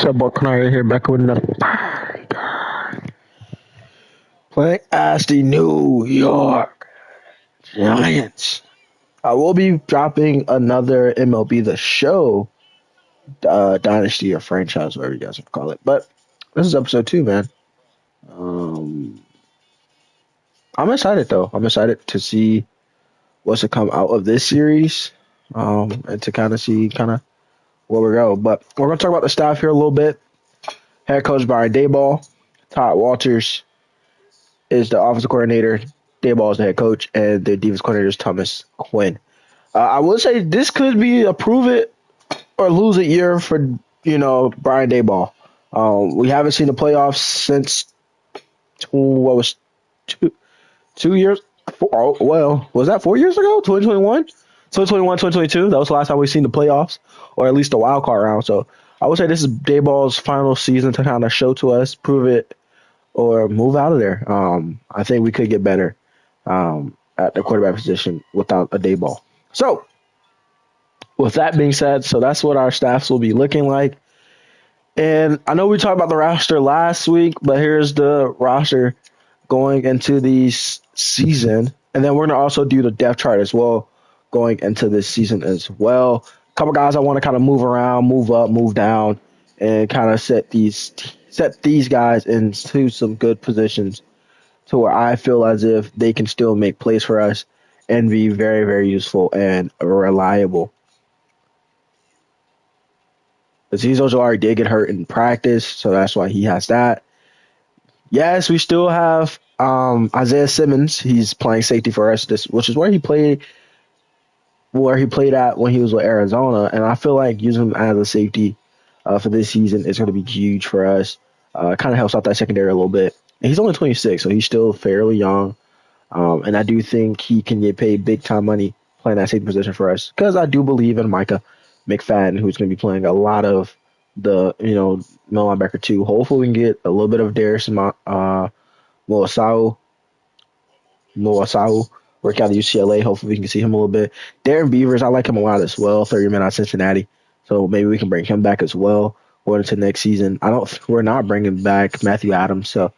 So, Canary here back with another playing as the New York Giants. I will be dropping another MLB The Show Dynasty or franchise, whatever you guys want to call it. But this is episode 2, man. Um, I'm excited, though. I'm excited to see what's to come out of this series and to kind of see where we go. But we're going to talk about the staff here a little bit. Head coach Brian Daboll, Todd Walters is the offensive coordinator. Daboll is the head coach, and the defense coordinator is Thomas Quinn. I will say this could be a prove it or lose it year for Brian Daboll. We haven't seen the playoffs since what was 2 years. Was that 4 years ago? 2021, 2021, 2022. That was the last time we've seen the playoffs, or at least the wild card round. So I would say this is Daboll's final season to kind of show to us, prove it, or move out of there. I think we could get better at the quarterback position without a Daboll. So, with that being said, so that's what our staffs will be looking like. And I know we talked about the roster last week, but here's the roster going into the season. And then we're going to also do the depth chart as well going into this season as well. A couple guys I want to kind of move around, move up, move down, and kind of set these guys into some good positions to where I feel as if they can still make plays for us and be very, very useful and reliable. Azeez Ojulari did get hurt in practice, so that's why he has that. Yes, we still have Isaiah Simmons. He's playing safety for us, which is where he played at when he was with Arizona, and I feel like using him as a safety for this season is going to be huge for us. Kind of helps out that secondary a little bit. And he's only 26, so he's still fairly young. And I do think he can get paid big time money playing that safety position for us because I do believe in Micah McFadden, who's going to be playing a lot of the middle linebacker too. Hopefully we can get a little bit of Darius Moasau work out of UCLA. Hopefully we can see him a little bit. Darren Beavers, I like him a lot as well. 30 minutes out of Cincinnati, so maybe we can bring him back as well going into next season. We're not bringing back Matthew Adams, so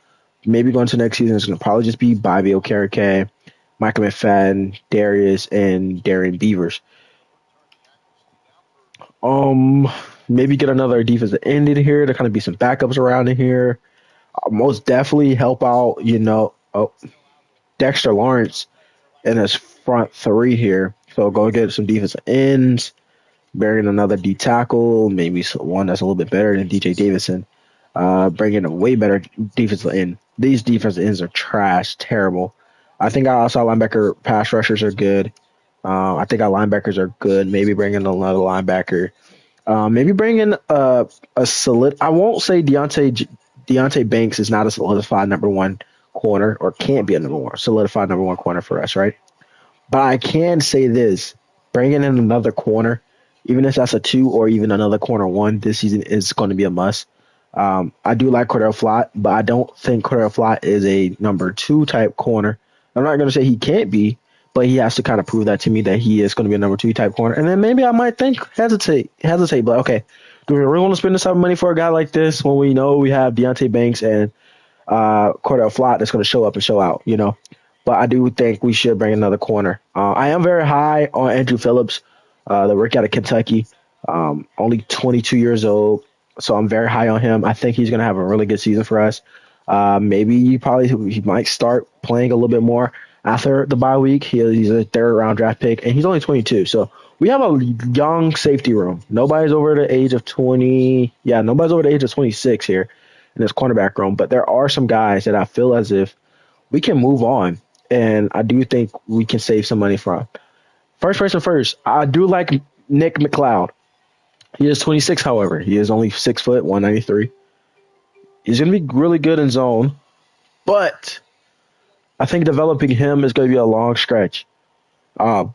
maybe going to next season is going to probably just be Bobby Okereke, Michael McFadden, Darius, and Darren Beavers. Maybe get another defensive end in here to kind of be some backups around in here. Most definitely help out, Dexter Lawrence in his front three here. So go get some defensive ends, bring in another D tackle, maybe one that's a little bit better than DJ Davidson. Bring in a way better defensive end. These defensive ends are trash, terrible. I think our outside linebacker pass rushers are good. I think our linebackers are good. Maybe bring in another linebacker. Maybe bring in a solid. I won't say Deontay Banks is not a solidified number one corner or can't be a solidified number one corner for us, right? But I can say this: bringing in another corner, even if that's a 2 or even another corner 1 this season, is going to be a must. I do like Cordell Flott, but I don't think Cordell Flott is a number 2 type corner. I'm not going to say he can't be, but he has to kind of prove that to me that he is going to be a number 2 type corner. And then maybe I might hesitate. But okay, do we really want to spend this type of money for a guy like this when we know we have Deontay Banks and Cordell Flott that's going to show up and show out, But I do think we should bring another corner. I am very high on Andrew Phillips, the rookie out of Kentucky, only 22 years old. So I'm very high on him. I think he's going to have a really good season for us. Maybe he might start playing a little bit more after the bye week. He's a 3rd round draft pick, and he's only 22. So we have a young safety room. Nobody's over the age of 20. Yeah, nobody's over the age of 26 here in this cornerback room. But there are some guys that I feel as if we can move on, and I do think we can save some money from. First, I do like Nick McLeod. He is 26, however. He is only 6 foot, 193. He's going to be really good in zone, but I think developing him is going to be a long stretch. I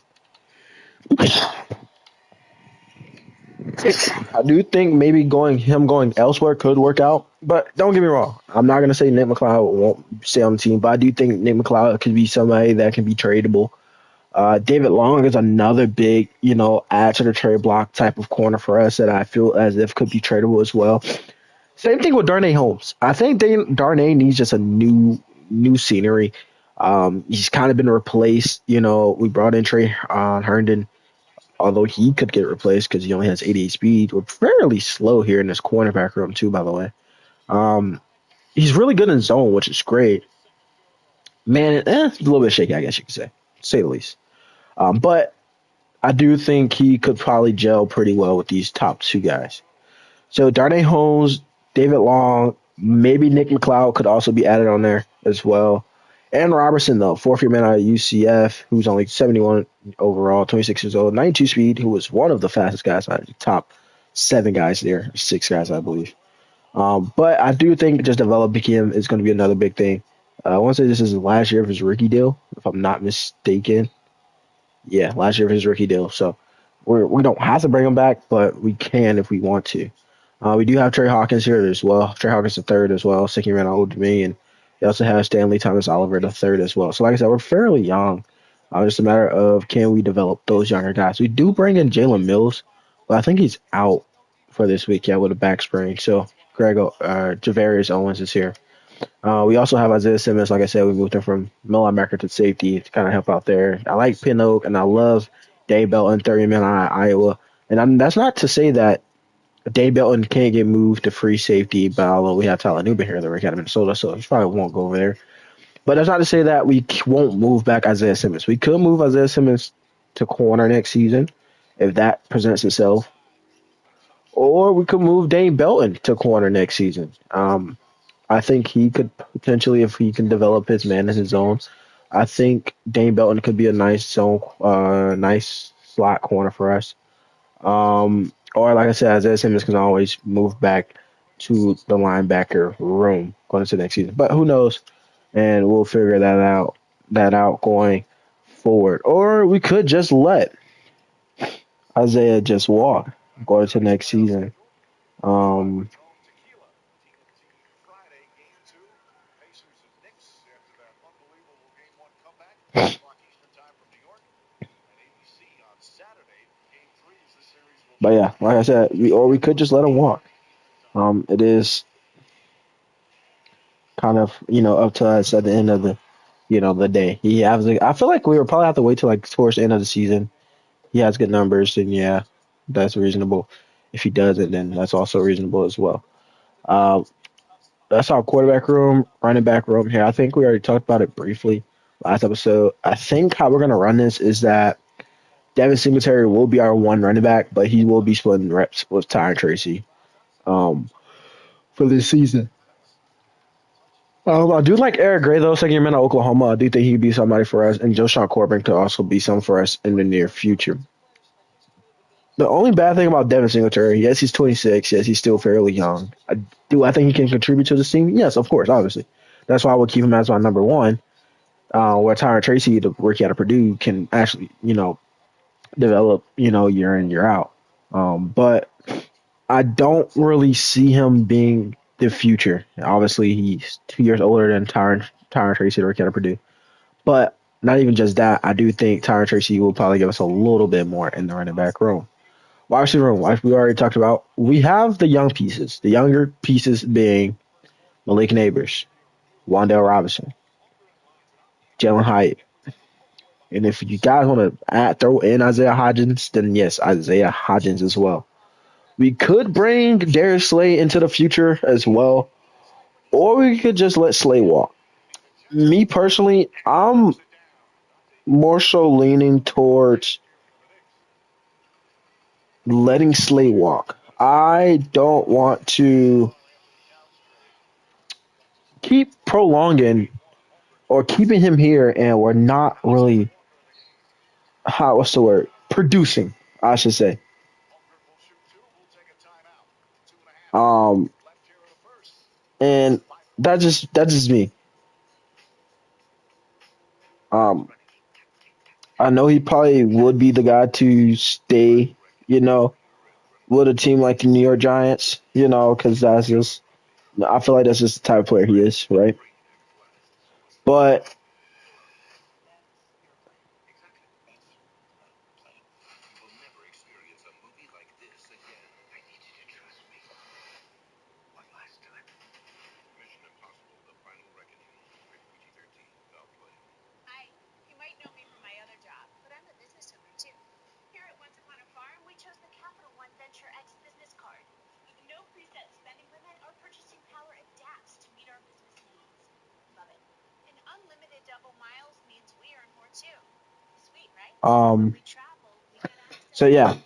do think maybe going elsewhere could work out, but don't get me wrong. I'm not going to say Nick McLeod won't stay on the team, but I do think Nick McLeod could be somebody that can be tradable. David Long is another big, add to the trade block type of corner for us that I feel as if could be tradable as well. Same thing with Darnay Holmes. I think Darnay needs just a new scenery. He's kind of been replaced. We brought in Trey Herndon, although he could get replaced because he only has 88 speed. We're fairly slow here in this cornerback room too, by the way. Um, he's really good in zone, which is great. Man, a little bit shaky, I guess you could say the least. But I do think he could probably gel pretty well with these top two guys. So Darnay Holmes, David Long, maybe Nick McLeod could also be added on there as well. And Robertson, though, fourth year man out of UCF, who's only 71 overall, 26 years old, 92 speed, who was one of the fastest guys out of the top seven guys there, six guys, I believe. But I do think just developing him is going to be another big thing. I want to say this is the last year of his rookie deal, if I'm not mistaken. Yeah, last year of his rookie deal. So we don't have to bring him back, but we can if we want to. We do have Trey Hawkins here as well. Trey Hawkins the third as well, second year in Old Dominion. We also have Stanley Thomas Oliver the third as well. So like I said, we're fairly young. Just a matter of can we develop those younger guys. We do bring in Jalen Mills, but I think he's out for this week, yeah, with a back sprain. So Javarius Owens is here. We also have Isaiah Simmons. Like I said, we moved him from middle linebacker to safety to kind of help out there. I like Pinnock, and I love Dave Belton, 30 man out of Iowa. And that's not to say that Dave Belton can't get moved to free safety, but although we have Tyler Newman here, the Rick out of Minnesota, so he probably won't go over there. But that's not to say that we won't move back Isaiah Simmons. We could move Isaiah Simmons to corner next season if that presents itself, or we could move Dave Belton to corner next season. I think he could potentially, if he can develop his man in his zone, I think Dane Belton could be a nice slot corner for us. Or like I said, Isaiah Simmons can always move back to the linebacker room going into next season. But who knows? And we'll figure that out going forward. Or we could just let Isaiah just walk going into next season. Um, but yeah, like I said, we could just let him walk. It is kind of up to us at the end of the day. He has. I feel like we will probably have to wait till like towards the end of the season. He has good numbers, and yeah, that's reasonable. If he doesn't, then that's also reasonable as well. Uh, that's our quarterback room, running back room here. I think we already talked about it briefly last episode. I think how we're gonna run this is that Devin Singletary will be our one running back, but he will be splitting reps with Tyron Tracy um, for this season. I do like Eric Gray though, second year man of Oklahoma. I do think he'd be somebody for us, and Joshawn Corbin could also be some for us in the near future. The only bad thing about Devin Singletary, yes, he's 26. Yes, he's still fairly young. I think he can contribute to this team? Yes, of course, obviously. That's why I would keep him as my number one. Where Tyron Tracy, the rookie out of Purdue, can actually, develop, year in, year out. But I don't really see him being the future. Obviously, he's 2 years older than Tyron Tracy, the rookie out of Purdue. But not even just that, I do think Tyron Tracy will probably give us a little bit more in the running back room. Wide receiver room, like we already talked about, we have the young pieces. The younger pieces being Malik Neighbors, Wandale Robinson, Jalen Hyatt. And if you guys want to throw in Isaiah Hodgins, then yes, Isaiah Hodgins as well. We could bring Darius Slay into the future as well, or we could just let Slay walk. Me personally, I'm more so leaning towards letting Slay walk. I don't want to keep prolonging or keeping him here, and we're not really what's the word producing, I should say. Um, and that's just me. Um, I know he probably would be the guy to stay, you know, with a team like the New York Giants, because that's just I feel like that's just the type of player he is, right? But Um, so yeah,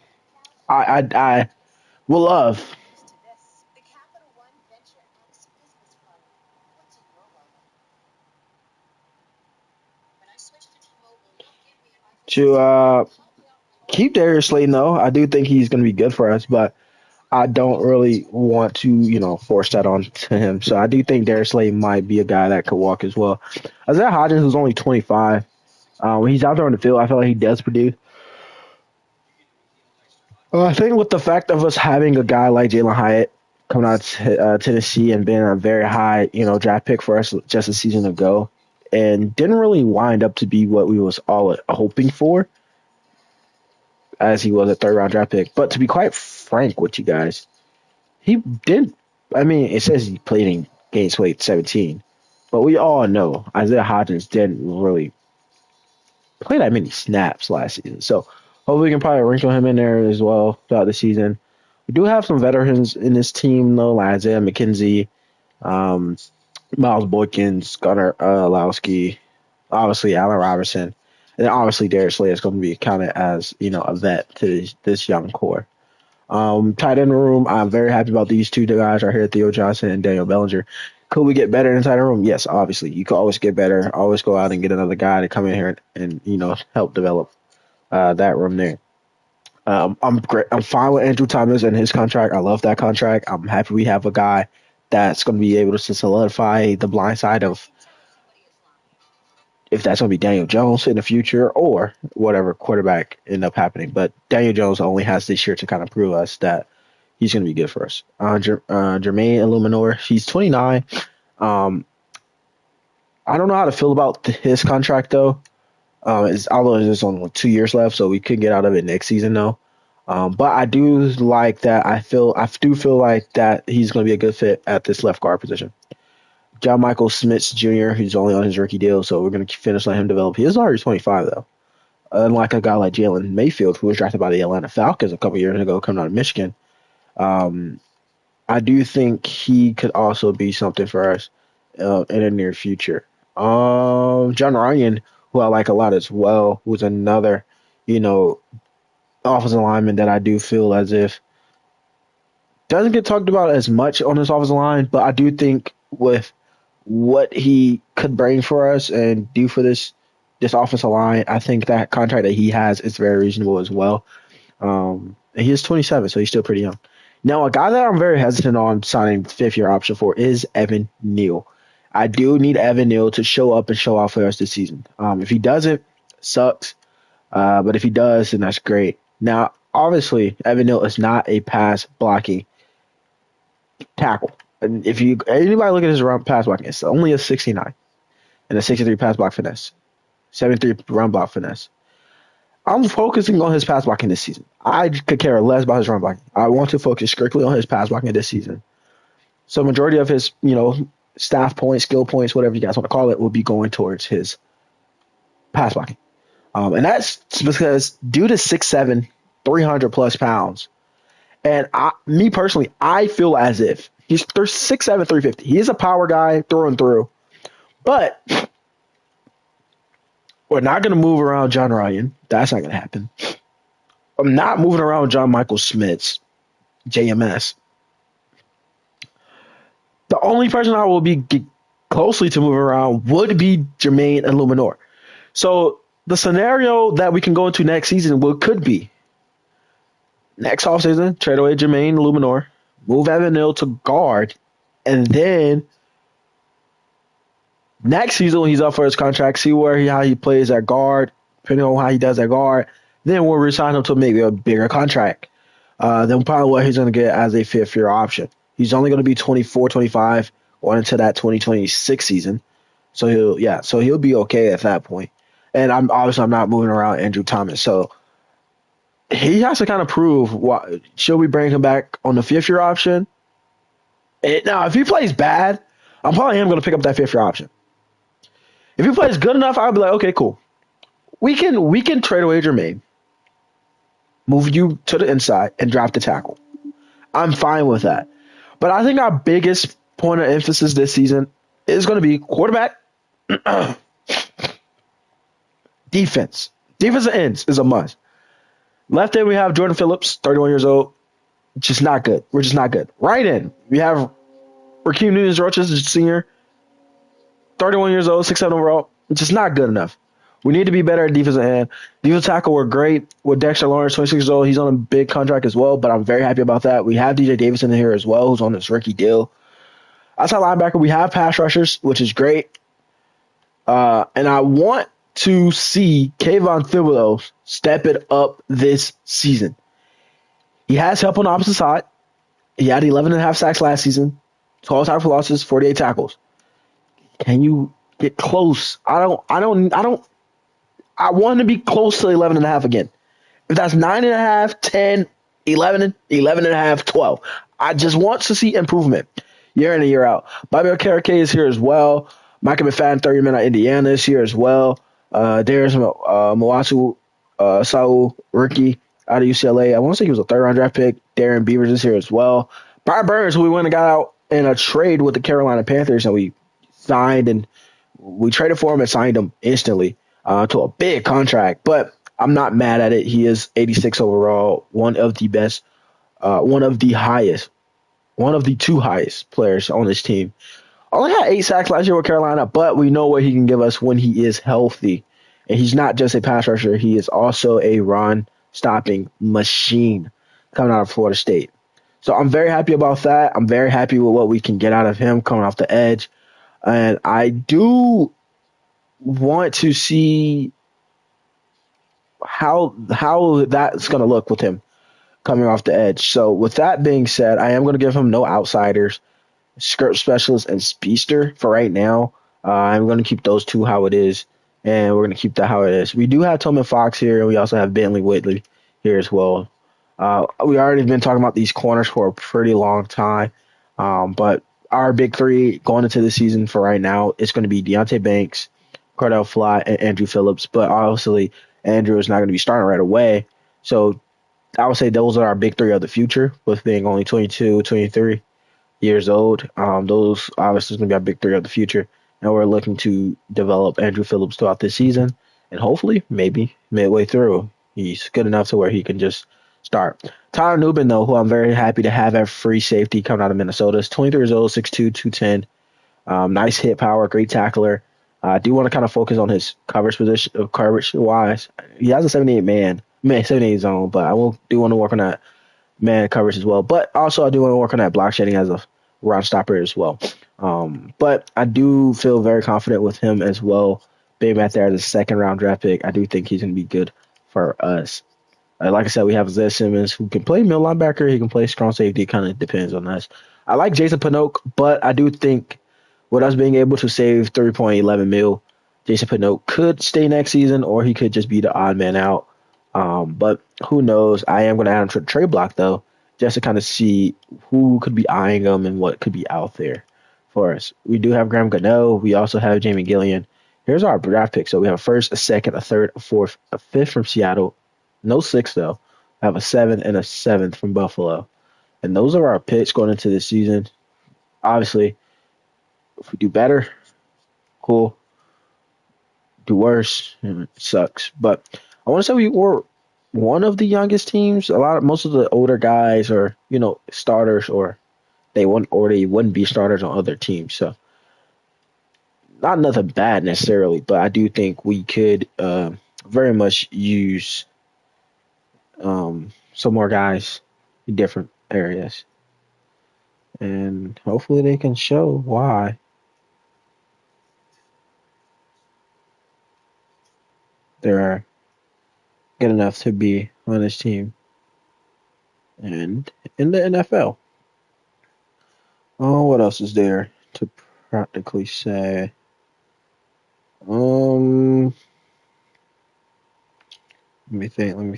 I will love to keep Darius Slayton though. I do think he's going to be good for us, but I don't really want to, force that on to him. So I do think Darius Slayton might be a guy that could walk as well. Isaiah Hodgins, who's only 25, when he's out there on the field, I feel like he does produce. Well, I think with the fact of us having a guy like Jalen Hyatt coming out of Tennessee and being a very high, draft pick for us just a season ago, and didn't really wind up to be what we was all hoping for, as he was a third round draft pick. But to be quite frank with you guys, he did. I mean, it says he played in games played 17, but we all know Isaiah Hodgins didn't really play that many snaps last season. So hopefully we can probably wrinkle him in there as well throughout the season. We do have some veterans in this team though, like Isaiah McKenzie, um, Miles Boykins, Gunnar Lowski, obviously Allen Robertson, and then obviously Darius Slay is going to be counted as a vet to this young core. Tight end room, I'm very happy about these two guys right here, Theo Johnson and Daniel Bellinger. Could we get better in the tight end room? Yes, obviously. You could always get better. Always go out and get another guy to come in here and help develop that room there. I'm great. I'm fine with Andrew Thomas and his contract. I love that contract. I'm happy we have a guy that's going to be able to solidify the blind side of if that's going to be Daniel Jones in the future or whatever quarterback end up happening. But Daniel Jones only has this year to kind of prove us that he's going to be good for us. Jermaine Illuminor, he's 29. Um, I don't know how to feel about his contract though. Although there's only 2 years left, so we could get out of it next season though. But I do like that. I do feel like that he's going to be a good fit at this left guard position. John Michael Smith Jr., who's only on his rookie deal, so we're going to finish letting him develop. He is already 25 though. Unlike a guy like Jalen Mayfield, who was drafted by the Atlanta Falcons a couple years ago, coming out of Michigan. Um, I do think he could also be something for us in the near future. John Ryan, who I like a lot as well, who's another, you know, offensive lineman that I do feel as if doesn't get talked about as much on this offensive line, but I do think with what he could bring for us and do for this offensive line, I think that contract that he has is very reasonable as well. And he is 27, so he's still pretty young. Now, a guy that I'm very hesitant on signing fifth-year option for is Evan Neal. I do need Evan Neal to show up and show out for us this season. If he doesn't, sucks. But if he does, then that's great. Now, obviously, Evan Neal is not a pass blocking tackle. And if anybody look at his run pass blocking, it's only a 69 and a 63 pass block finesse, 73 run block finesse. I'm focusing on his pass blocking this season. I could care less about his run blocking. I want to focus strictly on his pass blocking this season. So majority of his, staff points, skill points, whatever you guys want to call it, will be going towards his pass blocking. And that's because due to 6'7", 300 plus pounds, and me personally, I feel as if he's 6'7", 350. He is a power guy through and through, but we're not going to move around John Ryan. That's not going to happen. I'm not moving around John Michael Smith's JMS. The only person I will be closely to move around would be Jermaine Illuminor. So the scenario that we can go into next season could be next offseason, trade away Jermaine Illuminor, move Evan Neal to guard, and then next season when he's up for his contract, see how he plays at guard, depending on how he does at guard, then we'll resign him to maybe a bigger contract than probably what he's going to get as a fifth-year option. He's only going to be 24, 25 going into that 2026 season. So he'll be okay at that point. And I'm not moving around Andrew Thomas. So he has to kind of prove should we bring him back on the fifth-year option? Now, if he plays bad, I'm probably going to pick up that fifth-year option. If he plays good enough, I'll be like, okay, cool. We can trade away Jermaine, move you to the inside, and drop the tackle. I'm fine with that. But I think our biggest point of emphasis this season is going to be quarterback, defense. Defensive ends is a must. Left end, we have Jordan Phillips, 31 years old. Just not good. We're just not good. Right end, we have Raheem Nunez-Roches, senior, 31 years old, 6'7" overall. Just not good enough. We need to be better at defensive end. Defensive tackle, we're great with Dexter Lawrence, 26 years old. He's on a big contract as well, but I'm very happy about that. We have DJ Davidson in here as well, who's on this rookie deal. Outside linebacker, we have pass rushers, which is great. And I want to see Kayvon Thibodeau step it up this season. He has help on the opposite side. He had 11.5 sacks last season, 12 tackle losses, 48 tackles. Can you get close? I want to be close to 11.5 again. If that's 9.5, 10, 11, 11.5, 12. I just want to see improvement year in and year out. Bobby Okereke is here as well. Micah McFadden, 30 minute at Indiana is here as well. Darius Mowasu, Saul, rookie out of UCLA. I want to say he was a third-round draft pick. Darren Beavers is here as well. Brian Burns, who we went and got out in a trade with the Carolina Panthers, and we signed and we traded for him and signed him instantly to a big contract. But I'm not mad at it. He is 86 overall, one of the best, one of the highest, one of the two highest players on this team. Only had 8 sacks last year with Carolina, but we know what he can give us when he is healthy. And he's not just a pass rusher. He is also a run-stopping machine coming out of Florida State. So I'm very happy about that. I'm very happy with what we can get out of him coming off the edge. And I do want to see how that's going to look with him coming off the edge. So with that being said, I am going to give him no outsiders, skirt specialist, and speedster for right now. I'm going to keep those two how it is, and we're going to keep that how it is. We do have Tillman Fox here, and we also have Bentley Whitley here as well. We already been talking about these corners for a pretty long time, but our big three going into the season for right now, it's going to be Deonte Banks, Cordell Flott, and Andrew Phillips. But obviously, Andrew is not going to be starting right away. So I would say those are our big three of the future, with being only 22, 23 years old. Those obviously is going to be our big three of the future. And we're looking to develop Andrew Phillips throughout this season. And hopefully, maybe midway through, he's good enough to where he can just start. Tyler Nubin, though, who I'm very happy to have at free safety coming out of Minnesota, is 23 years old, 6'2", 210. Nice hit power, great tackler. I do want to kind of focus on his coverage-wise. He has a 78 zone, but I do want to work on that man coverage as well. But also, I do want to work on that block shedding as a run stopper as well. But I do feel very confident with him as well. Being back there as a second-round draft pick, I do think he's going to be good for us. Like I said, we have Zed Simmons, who can play middle linebacker. He can play strong safety. Kind of depends on us. I like Jason Pinnock, but I do think with us being able to save $3.11 million, Jason Pinnock could stay next season, or he could just be the odd man out. But who knows? I am going to add him to the trade block, though, just to kind of see who could be eyeing him and what could be out there for us. We do have Graham Gano. We also have Jamie Gillian. Here's our draft pick. So we have a first, a second, a third, a fourth, a fifth from Seattle. No sixth, though. I have a 7th and a 7th from Buffalo. And those are our picks going into this season. Obviously, if we do better, cool. Do worse, it sucks. But I want to say we were one of the youngest teams. Most of the older guys are, starters, or they wouldn't be starters on other teams. So not nothing bad necessarily, but I do think we could very much use some more guys in different areas, and hopefully they can show why they're good enough to be on this team and in the NFL. Oh, what else is there to practically say? Let me think. I'm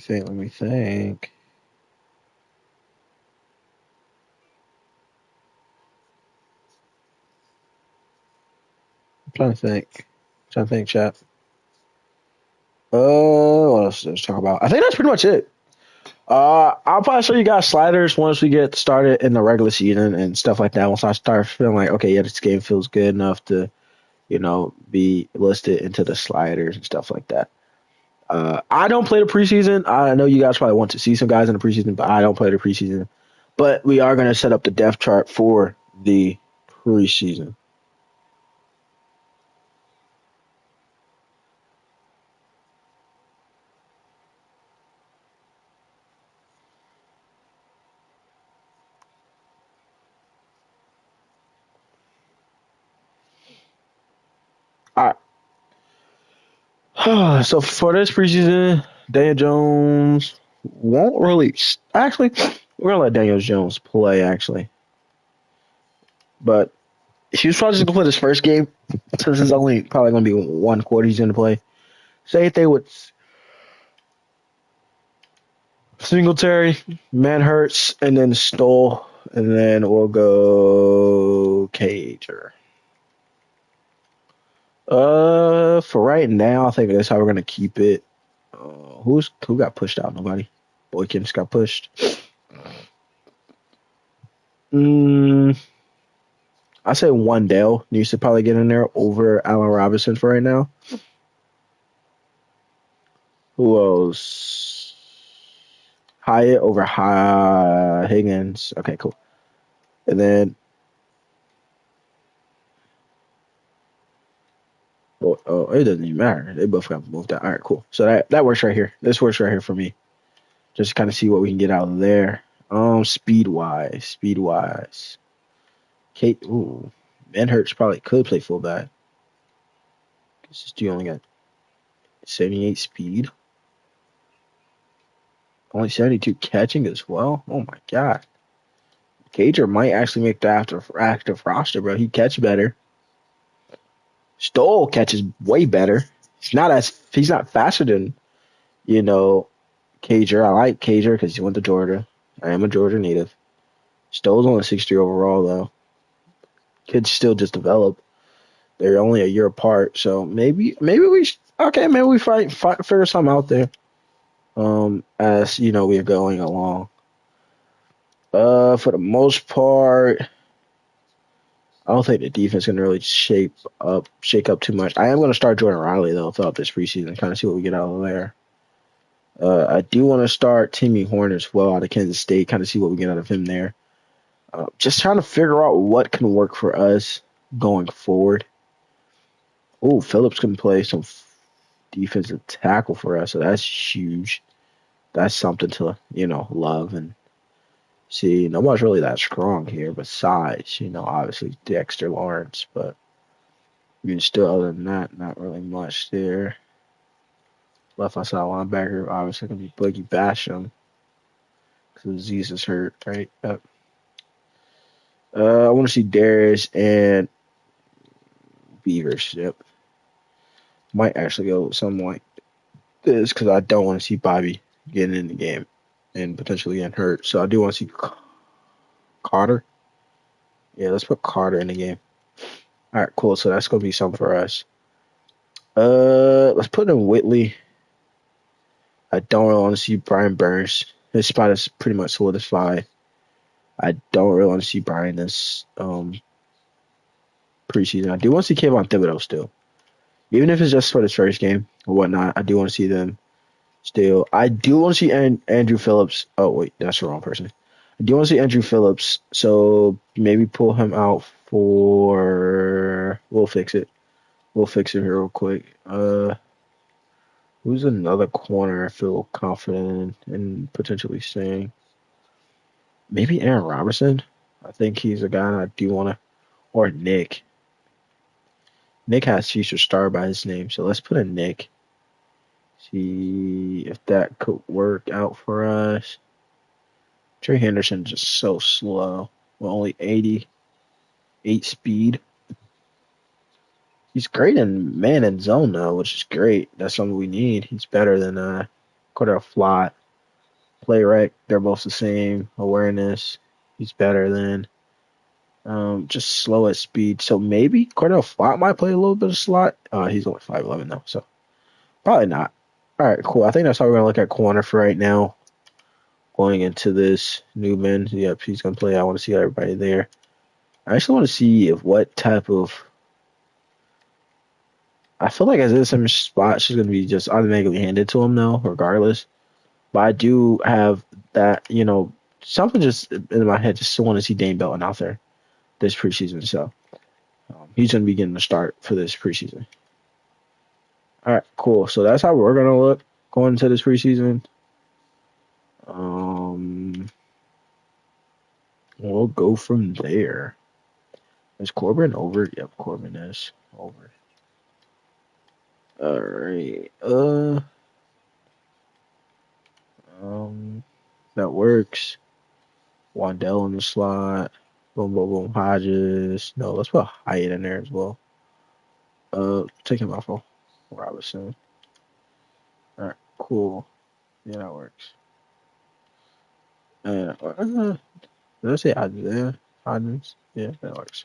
trying to think, chat. What else to talk about? I think that's pretty much it. I'll probably show you guys sliders once we get started in the regular season and stuff like that. Once I start feeling like, okay, yeah, this game feels good enough to, be listed into the sliders and stuff like that. I don't play the preseason. I know you guys probably want to see some guys in the preseason, but I don't play the preseason. But we are going to set up the depth chart for the preseason. All right. So for this preseason, Daniel Jones won't really. Actually, we're going to let Daniel Jones play, actually. But he was probably just going to play this first game since it's only probably going to be one quarter he's going to play. Same thing with Singletary, Man Hurts, and then Stoll, and then we'll go Cager. For right now, I think that's how we're gonna keep it. Who got pushed out? Nobody. Boykins got pushed. Mm, I say Wandale needs to probably get in there over Allen Robinson for right now. Who else? Hyatt over Higgins. Okay, cool. And then it doesn't even matter. They both got moved out. All right, cool. So that works right here. This works right here for me. Just kind of see what we can get out of there. Speed wise. Kate, ooh, Ben Hurts probably could play fullback. This dude only got 78 speed, only 72 catching as well. Oh my god, Cager might actually make the active roster, bro. He catch better. Stoll catches way better. He's not faster than you know Cager. I like Cager because he went to Georgia. I am a Georgia native. Stoll's only 63 overall though. Kids still just develop. They're only a year apart, so maybe we fight figure something out there. As you know, we're going along. For the most part, I don't think the defense can really shake up too much. I am going to start Jordan Riley though throughout this preseason, kind of see what we get out of there. I do want to start Timmy Horn as well out of Kansas State, kind of see what we get out of him there. Just trying to figure out what can work for us going forward. Oh, Phillips can play some defensive tackle for us, so that's huge. That's something to love and see. Nobody's really that strong here besides obviously Dexter Lawrence, but still other than that, not really much there. Left outside linebacker obviously gonna be Boogie Basham because Aziz is hurt, right? I want to see Darius and Beavers. Yep, might actually go something like this because I don't want to see Bobby getting in the game and potentially getting hurt. So I do want to see Carter. Yeah, let's put Carter in the game. All right, cool. So that's gonna be something for us. Let's put in Whitley. I don't really want to see Brian Burns. His spot is pretty much solidified. I don't really want to see Brian this preseason. I do want to see Kayvon Thibodeau still, even if it's just for this first game or whatnot. I do want to see them still. I do want to see Andrew Phillips. Oh wait, that's the wrong person. I do want to see Andrew Phillips. So maybe pull him out for. We'll fix it. We'll fix it here real quick. Who's another corner I feel confident in potentially saying? Maybe Aaron Robertson. I think he's a guy I do want to. Or Nick. Nick has future star by his name, so let's put in Nick. See if that could work out for us. Trey Henderson's just so slow. With only 88 speed. He's great in man and zone though, which is great. That's something we need. He's better than Cordell Flott. Play rec, they're both the same. Awareness, he's better than just slow at speed. So maybe Cordell Flott might play a little bit of slot. He's only 5'11 though, so probably not. All right, cool. I think that's how we're gonna look at corner for right now. Going into this Newman, yep, he's gonna play. I want to see everybody there. I actually want to see if what type of I feel like as there's some spots she's gonna be just automatically handed to him though, regardless. But I do have that, something just in my head, just want to see Dane Belton out there this preseason. So he's gonna be getting the start for this preseason. All right, cool. So that's how we're gonna look going into this preseason. Um, we'll go from there. Is Corbin over? Yep, Corbin is over. All right. Um, that works. Wandell in the slot. Boom, boom, boom. Hodges. No, let's put Hyatt in there as well. Take him off of Robinson. All right, cool. Yeah, that works. Did I say Hodges? Yeah, Hodges. Yeah, that works.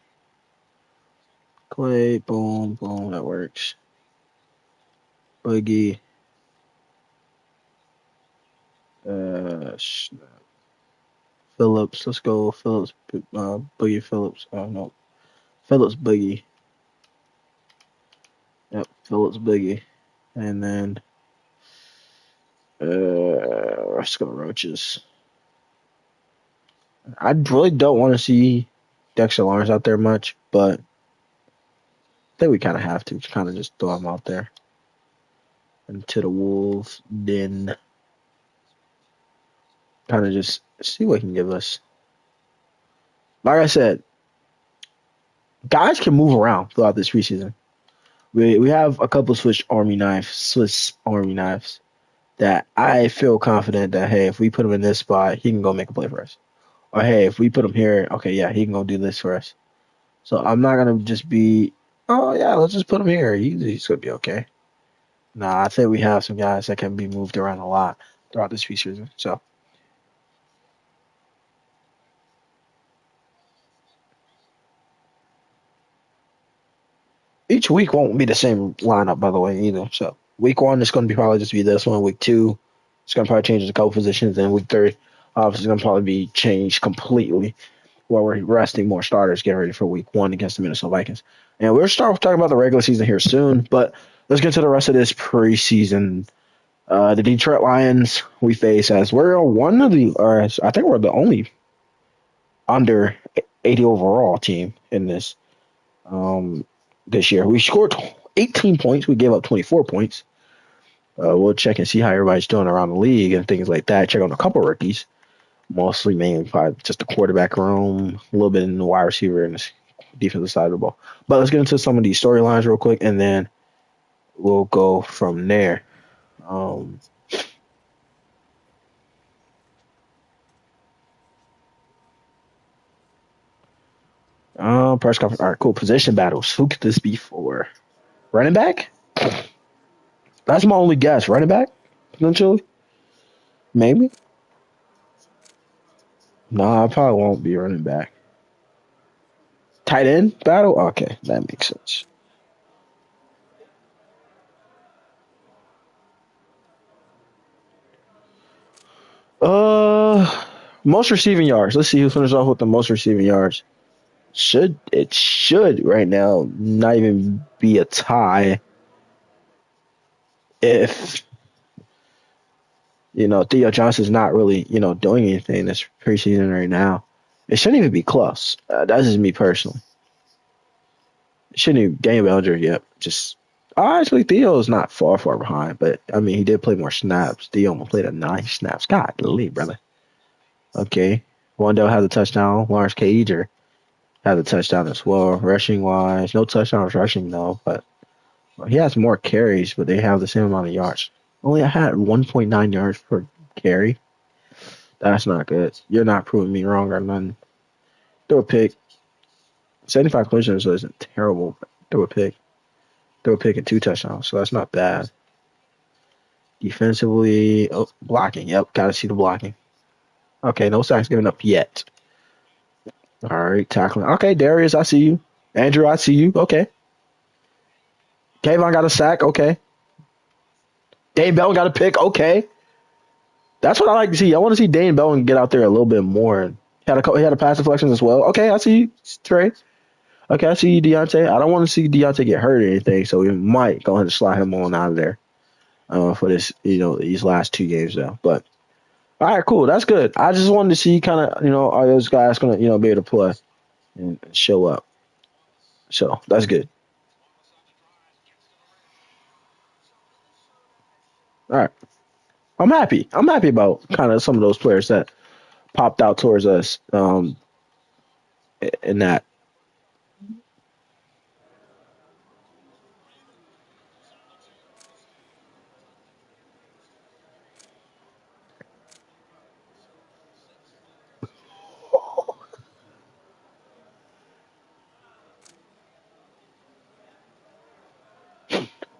Clay, boom, boom. That works. Boogie. Phillips. Let's go. Phillips. Boogie Phillips. No. Phillips Boogie. Yep. Phillips Boogie. And then let's go Roaches. I really don't want to see Dexter Lawrence out there much, but I think we kind of have to kind of just throw him out there into the Wolves. Then kind of just see what he can give us. Like I said, guys can move around throughout this preseason. We have a couple Swiss Army knives that I feel confident that hey, if we put him in this spot, he can go make a play for us. Or hey, if we put him here, okay, yeah, he can go do this for us. So I'm not gonna just be, oh yeah, let's just put him here. He's gonna be okay. Nah, I think we have some guys that can be moved around a lot throughout this preseason. So each week won't be the same lineup, by the way, either. So week one is gonna be probably just be this one. Week two, it's gonna probably change a couple positions. And week three, obviously, gonna probably be changed completely. Where we're resting more starters, getting ready for week one against the Minnesota Vikings. And we'll start talking about the regular season here soon, but let's get to the rest of this preseason. The Detroit Lions we face as we're one of the, or I think we're the only under 80 overall team in this year. We scored 18 points. We gave up 24 points. We'll check and see how everybody's doing around the league and things like that. Check on a couple rookies, mostly mainly probably just the quarterback room, a little bit in the wide receiver and the defensive side of the ball. But let's get into some of these storylines real quick, and then we'll go from there. Um, Press conference. All right, cool. Position battles. Who could this be for? Running back? That's my only guess. Running back? Potentially? Maybe? No, I probably won't be running back. Tight end battle? Okay, that makes sense. Uh, Most receiving yards. Let's see who finishes off with the most receiving yards. It should right now not even be a tie if Theo Johnson's not really doing anything this preseason right now. It shouldn't even be close. That's just me personally. It shouldn't even Game Bellinger yet. Just actually Theo's not far behind, but I mean he did play more snaps. Theo only played a 9 snaps. God, leave, brother. Okay, Wandell has a touchdown. Lawrence Cager has a touchdown as well. Rushing wise, no touchdowns rushing though, but he has more carries, but they have the same amount of yards. Only I had 1.9 yards per carry. That's not good. You're not proving me wrong or nothing. Throw a pick. 75 completion so isn't terrible, but throw a pick. Throw a pick and 2 touchdowns, so that's not bad. Defensively, oh, blocking. Yep, gotta see the blocking. Okay, no sacks given up yet. All right, tackling. Okay, Darius, I see you. Andrew, I see you. Okay. Kayvon got a sack. Okay. Dane Bell got a pick. Okay. That's what I like to see. I want to see Dane Bell get out there a little bit more. He had a pass deflections as well. Okay, I see you, Trey. Okay, I see you, Deontay. I don't want to see Deontay get hurt or anything, so we might go ahead and slide him on out of there for this, these last 2 games though. But all right, cool. That's good. I just wanted to see kind of, are those guys gonna, be able to play and show up. So that's good. All right. I'm happy. I'm happy about kind of some of those players that popped out towards us in that.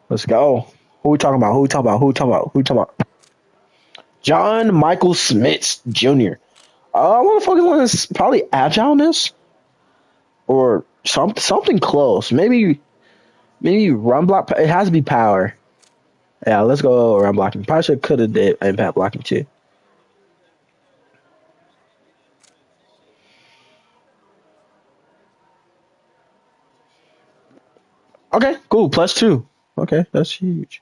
Let's go. Who we talking about? Who we talking about? Who we talking about? Who we talking about? John Michael Smith Jr. Motherfucking one is probably agileness or something close. Maybe run block. It has to be power. Yeah, let's go run blocking. Probably should could have did impact blocking too. Okay, cool. +2. Okay, that's huge.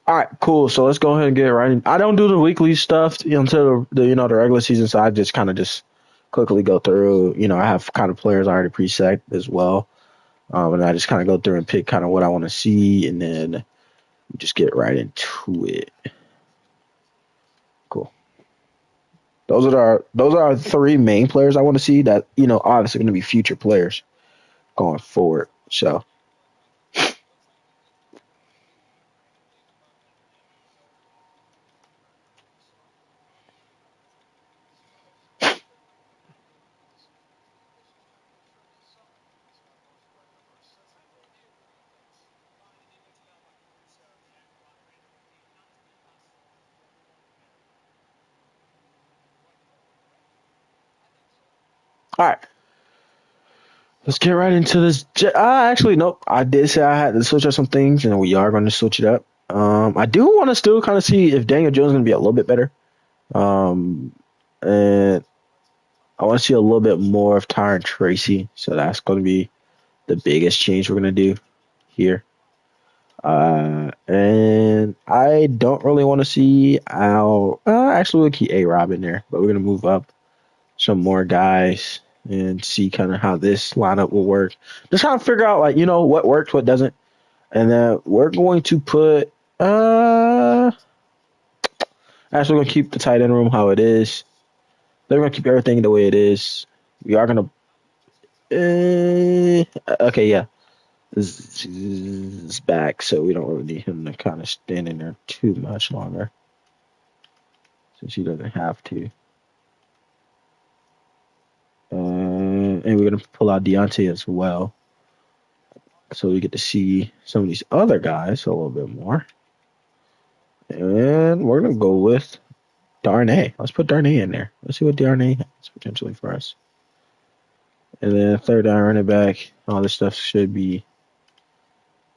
All right, cool. So let's go ahead and get right in. I don't do the weekly stuff until the regular season, so I just kind of just quickly go through. I have kind of players already preset as well, and I just kind of go through and pick kind of what I want to see, and then just get right into it. Cool. Those are our three main players I want to see that obviously going to be future players going forward. So all right, let's get right into this. Actually, nope. I did say I had to switch up some things, and we are going to switch it up. I do want to still kind of see if Daniel Jones is going to be a little bit better. Um, and I want to see a little bit more of Tyron Tracy. So that's going to be the biggest change we're going to do here. And I don't really want to see Al. Actually, we'll keep A Rob in there, but we're going to move up some more guys and see kind of how this lineup will work. Just trying to figure out, like, what works, what doesn't. And then we're going to put, actually, we're going to keep the tight end room how it is. They're going to keep everything the way it is. We are going to, okay, yeah. This is back, so we don't really need him to kind of stand in there too much longer since he doesn't have to. And we're going to pull out Deontay as well. So we get to see some of these other guys a little bit more. And we're going to go with Darnay. Let's put Darnay in there. Let's see what Darnay has potentially for us. And then third down running back. All this stuff should be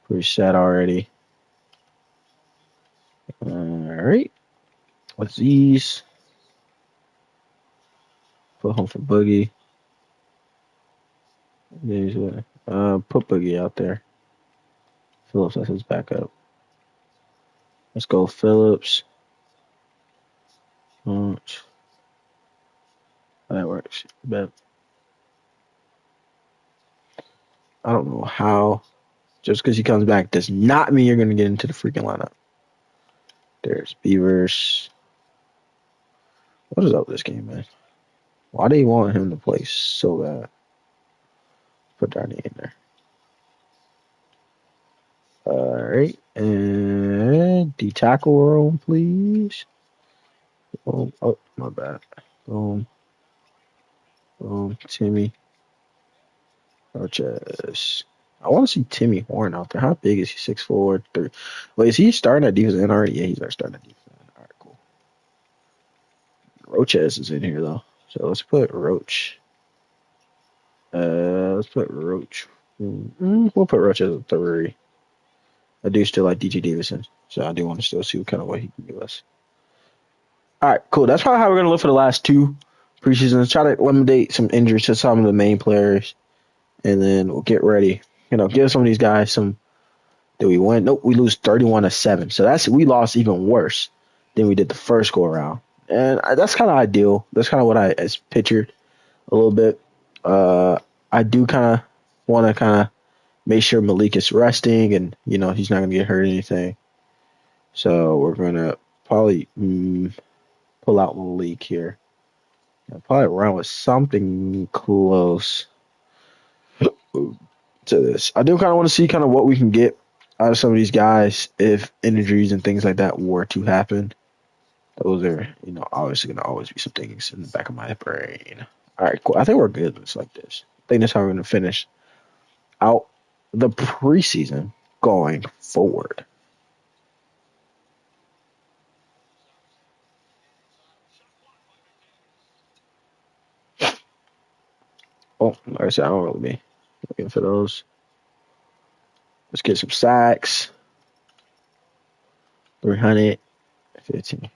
pretty set already. All right. With these, put home for Boogie. Put Boogie out there. Phillips as his backup. Let's go Phillips. That works. But I don't know how. Just because he comes back does not mean you're going to get into the freaking lineup. There's Beavers. What is up with this game, man? Why do you want him to play so bad? Put Darnay in there. All right. And the tackle room, please. Boom. Oh, my bad. Boom. Boom. Timmy. Roches. I want to see Timmy Horn out there. How big is he? 6'4", 3. Wait, is he starting at defense end already? Yeah, he's starting at defense end. All right, cool. Roches is in here though. So let's put Roach. Let's put Roach. We'll put Roach as a 3. I do still like DJ Davidson, so I do want to still see what he can give us. All right, cool. That's probably how we're gonna look for the last 2 preseasons. Try to eliminate some injuries to some of the main players, and then we'll get ready. Give some of these guys some. Did we win? Nope, we lose 31-7. So we lost even worse than we did the first go around, and that's kind of ideal. That's kind of what I pictured a little bit. I do kind of want to make sure Malik is resting and he's not gonna get hurt or anything. So we're gonna probably pull out Malik here. I'll probably run with something close to this. I do kind of want to see what we can get out of some of these guys if injuries and things like that were to happen. Those are, obviously going to always be some things in the back of my brain. All right, cool. I think we're good. It's like this. I think that's how we're going to finish out the preseason going forward. Oh, like I said, I don't really be looking for those. Let's get some sacks. 315.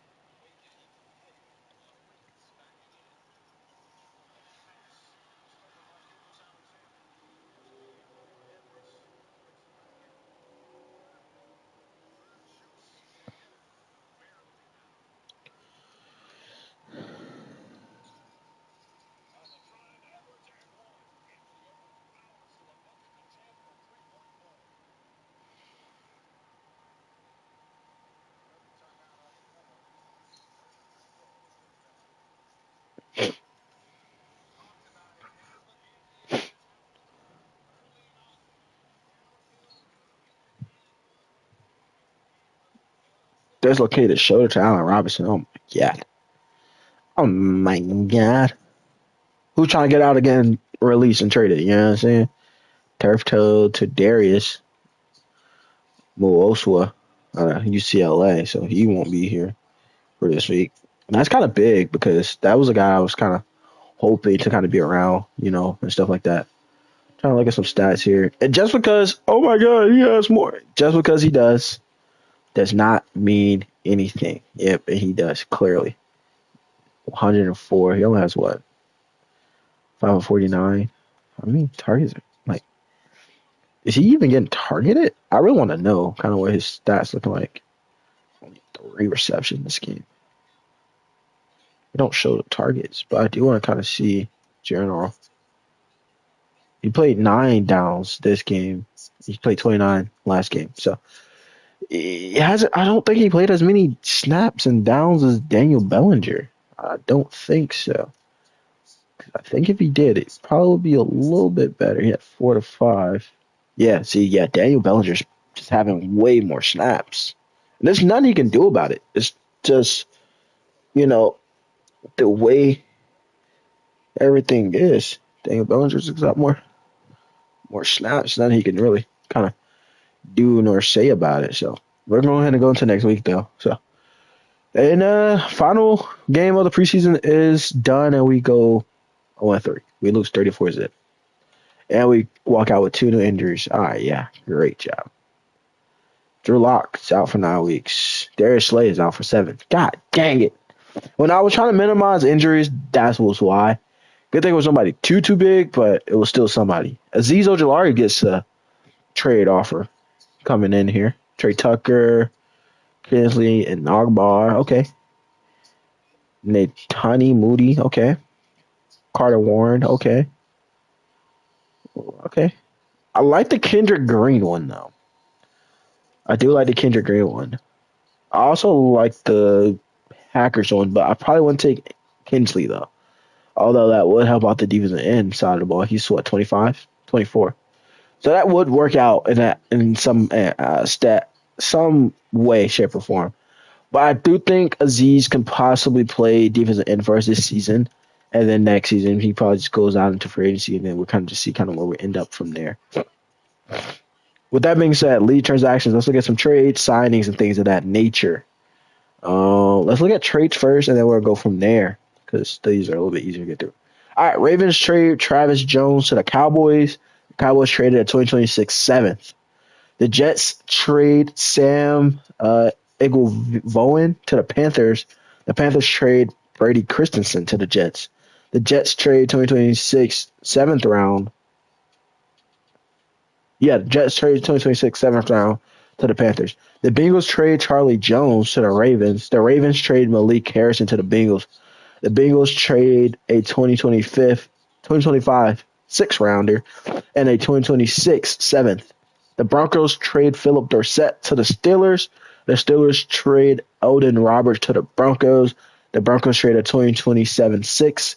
Dislocated shoulder to Allen Robinson. Oh my god. Oh my god. Who's trying to get out again, release and trade it? You know what I'm saying? Turf toe to Darius Muoswa, UCLA, so he won't be here for this week. And that's kind of big because that was a guy I was kind of hoping to be around, and stuff like that. Trying to look at some stats here. And just because, oh my god, he has more. Just because he does not mean anything. Yep, and he does, clearly. 104. He only has what? 549. How many targets? Is he even getting targeted? I really want to know what his stats looking like. Only 3 receptions this game. They don't show the targets, but I do want to see general. He played 9 downs this game. He played 29 last game. So I don't think he played as many snaps and downs as Daniel Bellinger. I don't think so. I think if he did, it probably would be a little bit better. He had 4 to 5. Yeah, Daniel Bellinger's just having way more snaps. And there's nothing he can do about it. It's just, the way everything is. Daniel Bellinger's got more snaps. Nothing he can really do nor say about it. So we're going to go into next week, though. So, and final game of the preseason is done, and we go 0-3. We lose 34-zip. And we walk out with 2 new injuries. All right, yeah, great job. Drew Lock is out for 9 weeks. Darius Slay is out for 7. God dang it. When I was trying to minimize injuries, that was why. Good thing it was somebody too big, but it was still somebody. Azeez Ojulari gets a trade offer coming in here. Trey Tucker, Kinsley, and Nagbar. Okay. Natani Moody. Okay. Carter Warren. Okay. Okay. I like the Kendrick Green one, though. I do like the Kendrick Green one. I also like the Packers one, but I probably wouldn't take Kinsley, though. Although that would help out the defensive end side of the ball. He's, 25? 24. So that would work out in some some way, shape, or form. But I do think Azeez can possibly play defensive end for us this season. And then next season, he probably just goes out into free agency, and then we'll just see where we end up from there. With that being said, lead transactions. Let's look at some trades, signings, and things of that nature. Let's look at trades first, and then we'll go from there. because these are a little bit easier to get through. All right, Ravens trade Travis Jones to the Cowboys. The Cowboys traded a 2026 seventh. The Jets trade Sam Iguavoen to the Panthers. The Panthers trade Brady Christensen to the Jets. The Jets trade 2026 seventh round. Yeah, the Jets trade 2026 seventh round to the Panthers. The Bengals trade Charlie Jones to the Ravens. The Ravens trade Malik Harrison to the Bengals. The Bengals trade a 2025 sixth rounder and a 2026 seventh. The Broncos trade Philip Dorsett to the Steelers. The Steelers trade Eldon Roberts to the Broncos. The Broncos trade a 2027 six.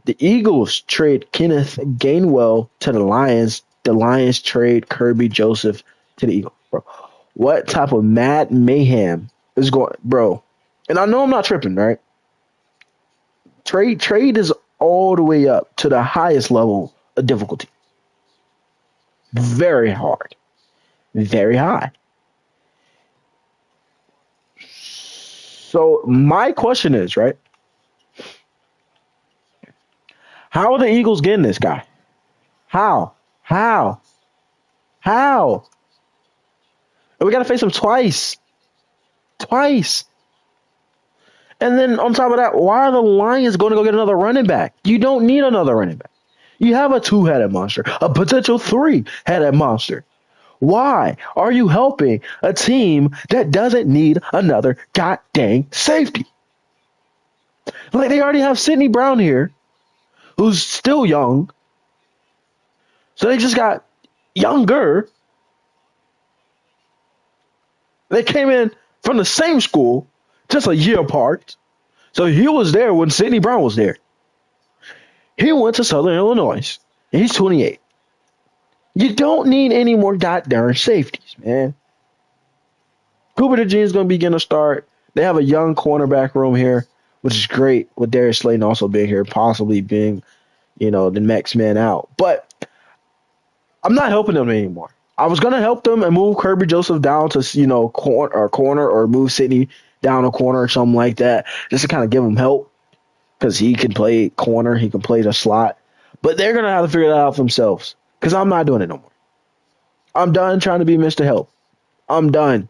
The Eagles trade Kenneth Gainwell to the Lions. The Lions trade Kirby Joseph to the Eagles. Bro, what type of mad mayhem is going, bro? And I know I'm not tripping, right? Trade is all the way up to the highest level of difficulty. Very hard, very high. So my question is, right? How are the Eagles getting this guy? How? How? How? And we got to face him twice. Twice. And then on top of that, why are the Lions going to go get another running back? You don't need another running back. You have a two-headed monster, a potential three-headed monster. Why are you helping a team that doesn't need another goddamn safety? Like they already have Sidney Brown here, who's still young. So they just got younger. They came in from the same school, just a year apart. So he was there when Sidney Brown was there. He went to Southern Illinois. And he's 28. You don't need any more goddamn safeties, man. Cooper DeJean is going to be getting a start. They have a young cornerback room here, which is great, with Darius Slayton also being here, possibly being, the next man out. But I'm not helping them anymore. I was going to help them and move Kirby Joseph down to, corner or move Sidney down a corner or something like that, just to kind of give him help because he can play corner. He can play the slot. But they're going to have to figure that out themselves because I'm not doing it no more. I'm done trying to be Mr. Help. I'm done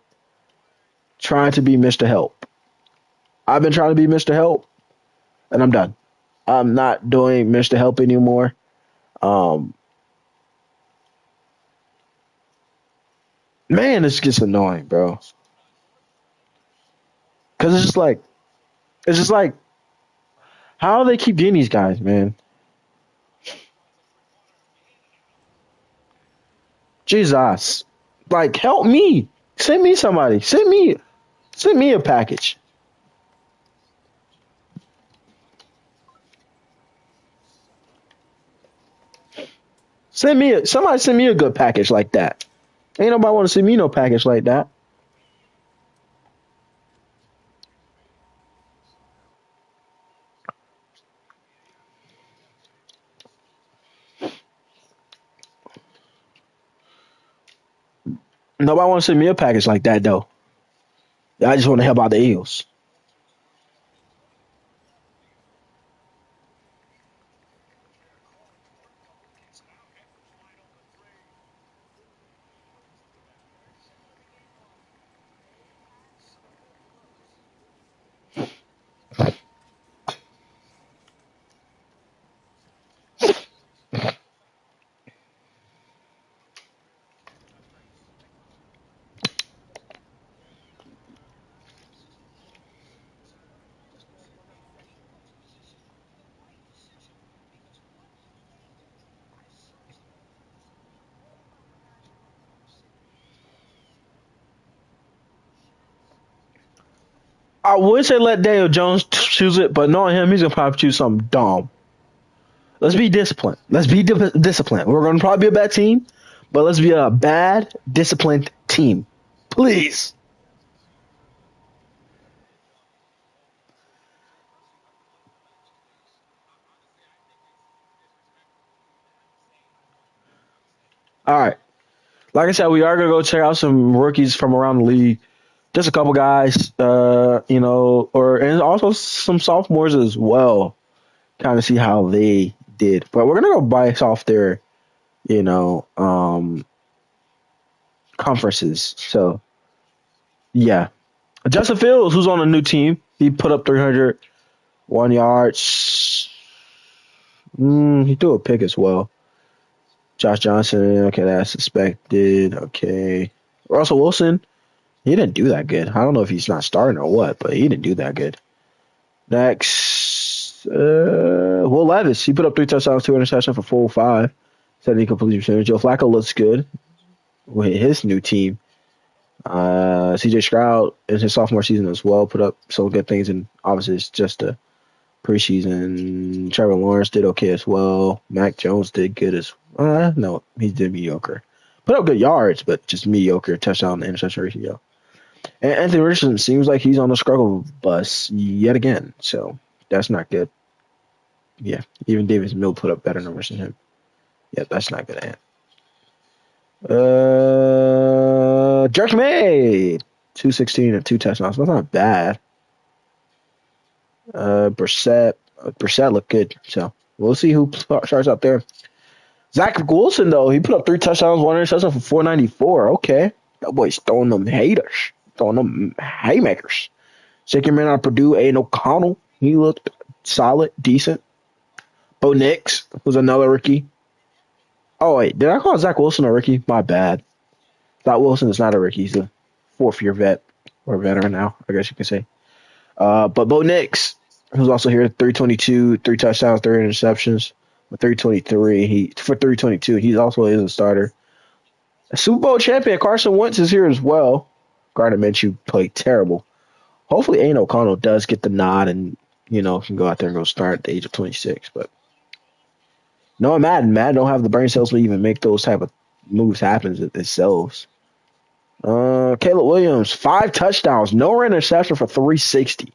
trying to be Mr. Help. I've been trying to be Mr. Help, and I'm done. I'm not doing Mr. Help anymore. Um, Man, this gets annoying, bro. Because it's just like, how do they keep getting these guys, man? Jesus, like, help me. Send me somebody. Send me a package. Somebody send me a good package like that. Ain't nobody want to send me no package like that. Nobody want to send me a package like that though. I just want to help out the Eagles. I would say let Daniel Jones choose it, but knowing him, he's gonna probably choose something dumb. Let's be disciplined. Let's be disciplined. We're gonna probably be a bad team, but let's be a bad, disciplined team, please. All right. Like I said, we are gonna go check out some rookies from around the league just a couple guys, and also some sophomores as well. Kind of see how they did, but we're gonna go bias off their, you know, conferences. So yeah, Justin Fields, who's on a new team, he put up 301 yards. He threw a pick as well. Josh Johnson, okay, that's suspected. Okay, Russell Wilson, he didn't do that good. I don't know if he's not starting or what, but he didn't do that good. Next, Will Levis. He put up 3 touchdowns, 2 interceptions for 405. 70 completion percentage. Joe Flacco looks good with his new team. CJ Stroud in his sophomore season as well put up some good things, and obviously it's just a preseason. Trevor Lawrence did okay as well. Mac Jones did good as well. No, he did mediocre. Put up good yards, but just mediocre touchdown to interception ratio. And Anthony Richardson seems like he's on the struggle bus yet again, so that's not good. Yeah, even Davis Mill put up better numbers than him. Yeah, that's not good. Drake May, 216 and 2 touchdowns. That's not bad. Brissett looked good, so we'll see who starts out there. Zach Wilson, though, he put up 3 touchdowns, 1 interception for 494. Okay, that boy's throwing them haters, throwing them haymakers. Second man out of Purdue, Aiden O'Connell, he looked solid, decent. Bo Nix was another rookie. Oh, wait, did I call Zach Wilson a rookie? My bad. Zach Wilson is not a rookie. He's a fourth-year vet, or veteran now, I guess you could say. But Bo Nix, who's also here, 322, 3 touchdowns, 3 interceptions. With 323, for 322, he also is a starter. A Super Bowl champion Carson Wentz is here as well. Gardner Minshew played terrible. Hopefully, Aiden O'Connell does get the nod and can go out there and go start at the age of 26. But no, Madden don't have the brain cells to even make those type of moves happen themselves. Caleb Williams, 5 touchdowns, no interception for 360.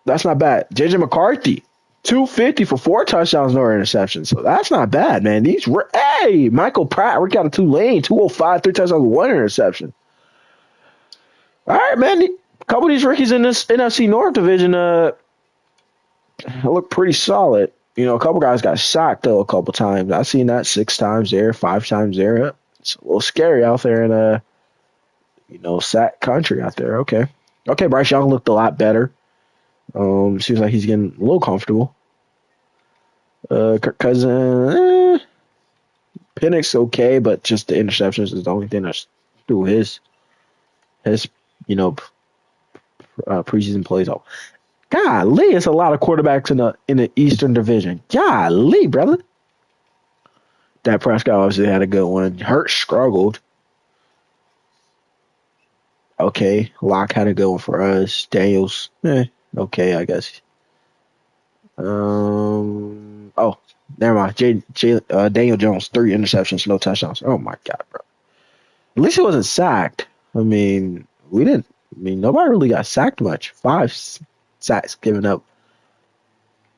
That's not bad. JJ McCarthy, 250 for 4 touchdowns, no interceptions. So that's not bad, man. Michael Pratt, worked out of Tulane, 205, 3 touchdowns, 1 interception. All right, man. A couple of these rookies in this NFC North division look pretty solid. A couple guys got sacked, though, a couple times. I've seen that 6 times there, 5 times there. It's a little scary out there in, sack country out there. Okay, Bryce Young looked a lot better. Seems like he's getting a little comfortable. Kirk Cousins, Penix okay, but just the interceptions is the only thing that's through his preseason plays. Oh, golly, it's a lot of quarterbacks in the Eastern Division. Golly, brother. Dak Prescott obviously had a good one. Hurts struggled. Okay, Locke had a good one for us. Daniels, okay, I guess. Never mind. Daniel Jones, 3 interceptions, no touchdowns. Oh my God, bro. At least he wasn't sacked. Nobody really got sacked much. 5 sacks given up.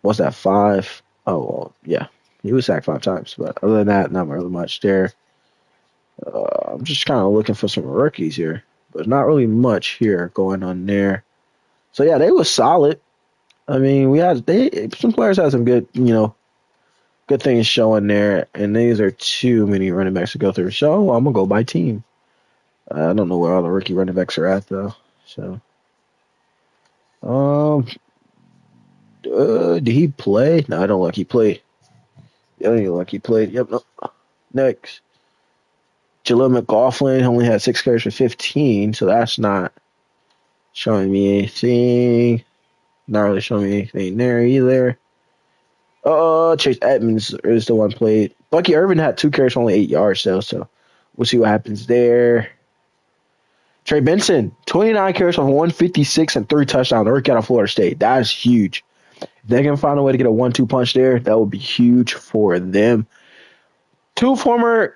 What's that, 5? Oh, well, yeah. He was sacked 5 times, but other than that, not really much there. I'm just kind of looking for some rookies here, but not really much here going on there. So yeah, they were solid. Some players had some good, good things showing there, and these are too many running backs to go through. So I'm gonna go by team. I don't know where all the rookie running backs are at though. So, did he play? No, I don't like he played. I don't even like he played. Yep. No. Next, Jaleel McLaughlin only had 6 carries for 15, so that's not showing me anything. Not really showing me anything there either. Chase Edmonds is the one played. Bucky Irvin had 2 carries for only 8 yards though, so we'll see what happens there. Trey Benson, 29 carries for 156 and 3 touchdowns. Work out of Florida State. That is huge. If they can find a way to get a 1-2 punch there, that would be huge for them. 2 former,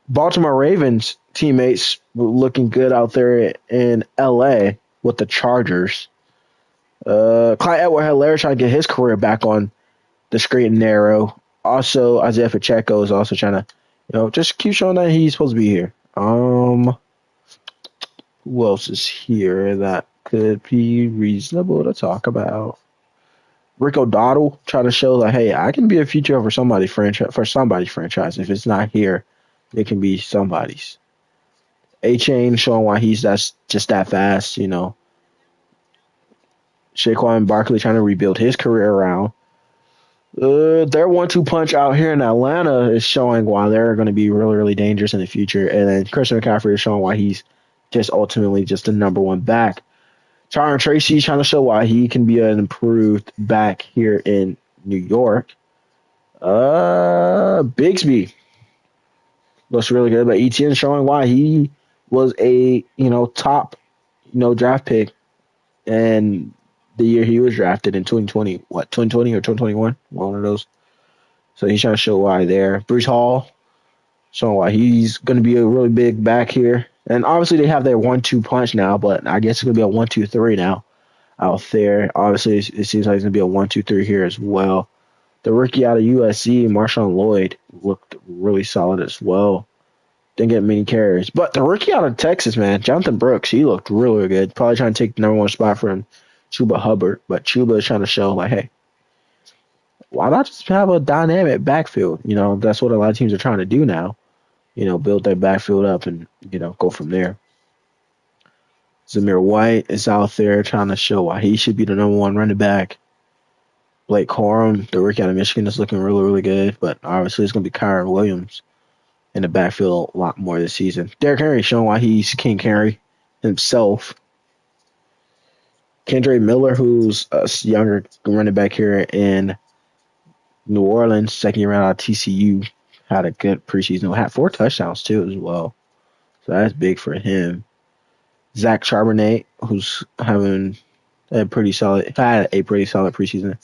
Baltimore Ravens teammates looking good out there in L.A. with the Chargers. Clyde Edwards-Helaire trying to get his career back on the straight and narrow. Also, Isaiah Pacheco is also trying to, just keep showing that he's supposed to be here. Um, who else is here that could be reasonable to talk about? Rick O'Donnell trying to show that hey, I can be a future for somebody's franchise. If it's not here, it can be somebody's. A Chain showing why he's that's just that fast. Saquon Barkley trying to rebuild his career around. Their 1-2 punch out here in Atlanta is showing why they're going to be really, really dangerous in the future. And then Christian McCaffrey is showing why he's just ultimately just the number one back. Tyron Tracy trying to show why he can be an improved back here in New York. Bigsby looks really good, but ETN showing why he was a top draft pick and the year he was drafted in 2020, 2020 or 2021, one of those. So he's trying to show why there. Bruce Hall showing why he's going to be a really big back here. And obviously they have their 1-2 punch now, but I guess it's going to be a 1-2-3 now out there. Obviously it seems like it's going to be a 1-2-3 here as well. The rookie out of USC, Marshawn Lloyd, looked really solid as well. Didn't get many carries. But the rookie out of Texas, man, Jonathan Brooks, he looked really, really good. Probably trying to take the number one spot from Chuba Hubbard. But Chuba is trying to show, like, hey, why not just have a dynamic backfield? That's what a lot of teams are trying to do now. Build their backfield up and, go from there. Zamir White is out there trying to show why he should be the number one running back. Blake Corum, the rookie out of Michigan, is looking really, really good. But obviously it's going to be Kyron Williams in the backfield a lot more this season. Derrick Henry showing why he's King Henry himself. Kendre Miller, who's a younger running back here in New Orleans, second year out of TCU, had a good preseason. Had 4 touchdowns too as well. So that's big for him. Zach Charbonnet, who's had a pretty solid preseason.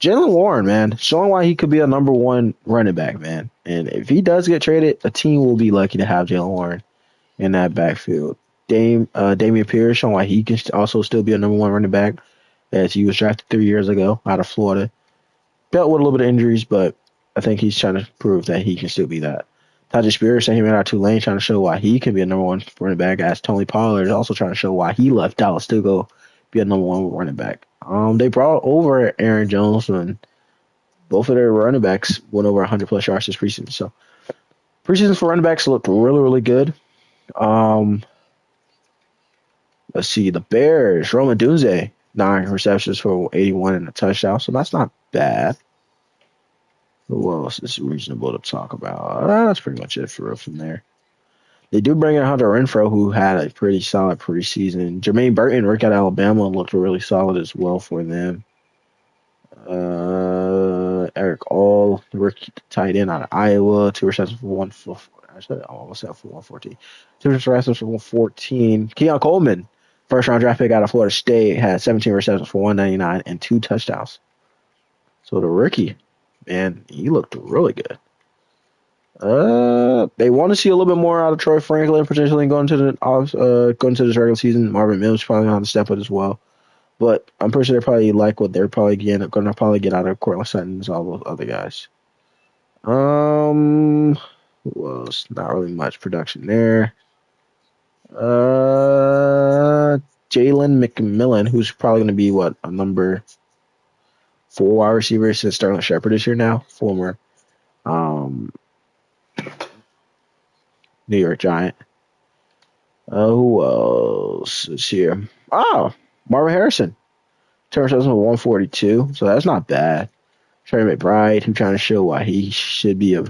Jalen Warren, man, showing why he could be a number one running back, man. And if he does get traded, a team will be lucky to have Jalen Warren in that backfield. Damian Pierce showing why he can also still be a number one running back, as he was drafted 3 years ago out of Florida. Dealt with a little bit of injuries, but I think he's trying to prove that he can still be that. Tajay Spears saying he ran out of Tulane, trying to show why he can be a number one running back. As Tony Pollard is also trying to show why he left Dallas to go be a number one running back. They brought over Aaron Jones, and both of their running backs went over 100 plus yards this preseason. So preseason for running backs looked really, really good. Let's see, the Bears, Rome Odunze, 9 receptions for 81 and a touchdown, so that's not bad. Who else is reasonable to talk about? That's pretty much it for real from there. They do bring in Hunter Renfrow, who had a pretty solid preseason. Jermaine Burton, rookie out of Alabama, looked really solid as well for them. Eric All, rookie tight end out of Iowa, 2 receptions for 114. 2 receptions for 114. Keon Coleman, first round draft pick out of Florida State, had 17 receptions for 199 and 2 touchdowns. So the rookie, man, he looked really good. They want to see a little bit more out of Troy Franklin, potentially going to this regular season. Marvin Mims probably on the step up as well. But I'm pretty sure they probably like what they're probably going to get out of Cortland Sutton and all those other guys. Who else? Not really much production there. Jalen McMillan, who's probably going to be a number 4 wide receiver since Sterling Shepard is here now, former New York Giant. Who else is here? Oh, Marvin Harrison. Turns out 142, so that's not bad. Trey McBride, who's trying to show why he should be a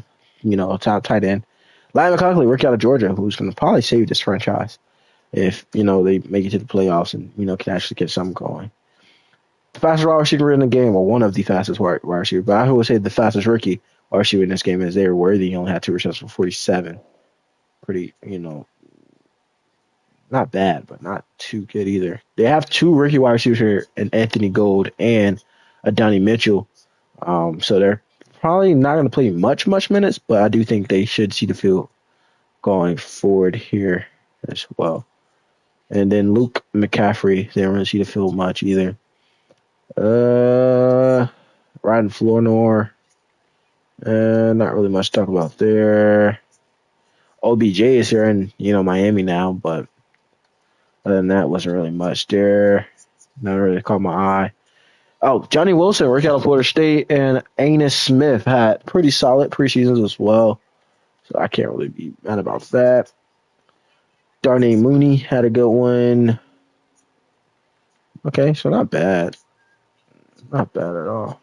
top tight end. Larry McConkey, rookie out of Georgia, who's going to probably save this franchise if they make it to the playoffs and can actually get something going. The fastest wide receiver in the game, or one of the fastest wide receivers, but I would say the fastest rookie wide receiver in this game is Zaire Worthy. He only had 2 receptions for 47. Pretty, not bad, but not too good either. They have 2 rookie wide receivers here, an Anthony Gold and a Donnie Mitchell. So they're probably not going to play much minutes, but I do think they should see the field going forward here as well. And then Luke McCaffrey, they don't really see the field much either. Ryan Flournoy, not really much to talk about there. OBJ is here in Miami now, but other than that, wasn't really much there. Nothing really caught my eye. Oh, Johnny Wilson worked out of Florida State, and Anus Smith had pretty solid preseasons as well. So I can't really be mad about that. Darnay Mooney had a good one. Okay, so not bad. Not bad at all.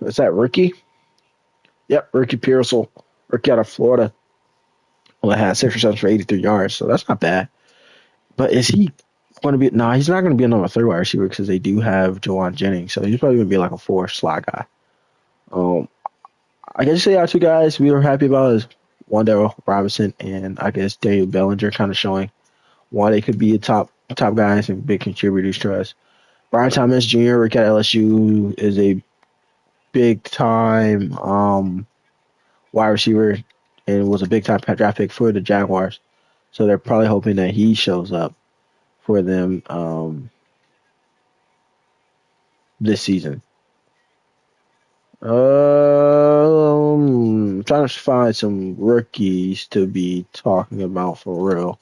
Is that Ricky? Yep, Ricky Pearsall. Ricky out of Florida. Well, it had 6 receptions for 83 yards, so that's not bad. But is he going to be? No, he's not going to be a number 3 wide receiver because they do have Jawan Jennings, so he's probably going to be like a 4 slot guy. I guess the other 2 guys we were happy about is Wan'Dale Robinson and I guess Daniel Bellinger, kind of showing why they could be a top guys and big contributors to us. Brian Thomas Jr. Rick at LSU is a big time wide receiver and was a big time draft pick for the Jaguars. So they're probably hoping that he shows up for them this season. Trying to find some rookies to be talking about for real,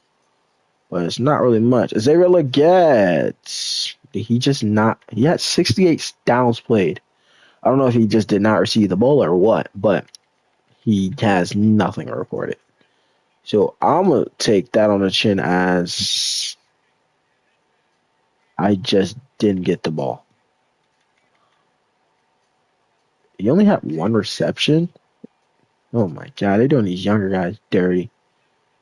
but it's not really much. Xavier Legette, he just not. He had 68 downs played. I don't know if he just did not receive the ball or what, but he has nothing reported. So I'm gonna take that on the chin as I just didn't get the ball. He only had 1 reception. Oh my God, they're doing these younger guys dirty.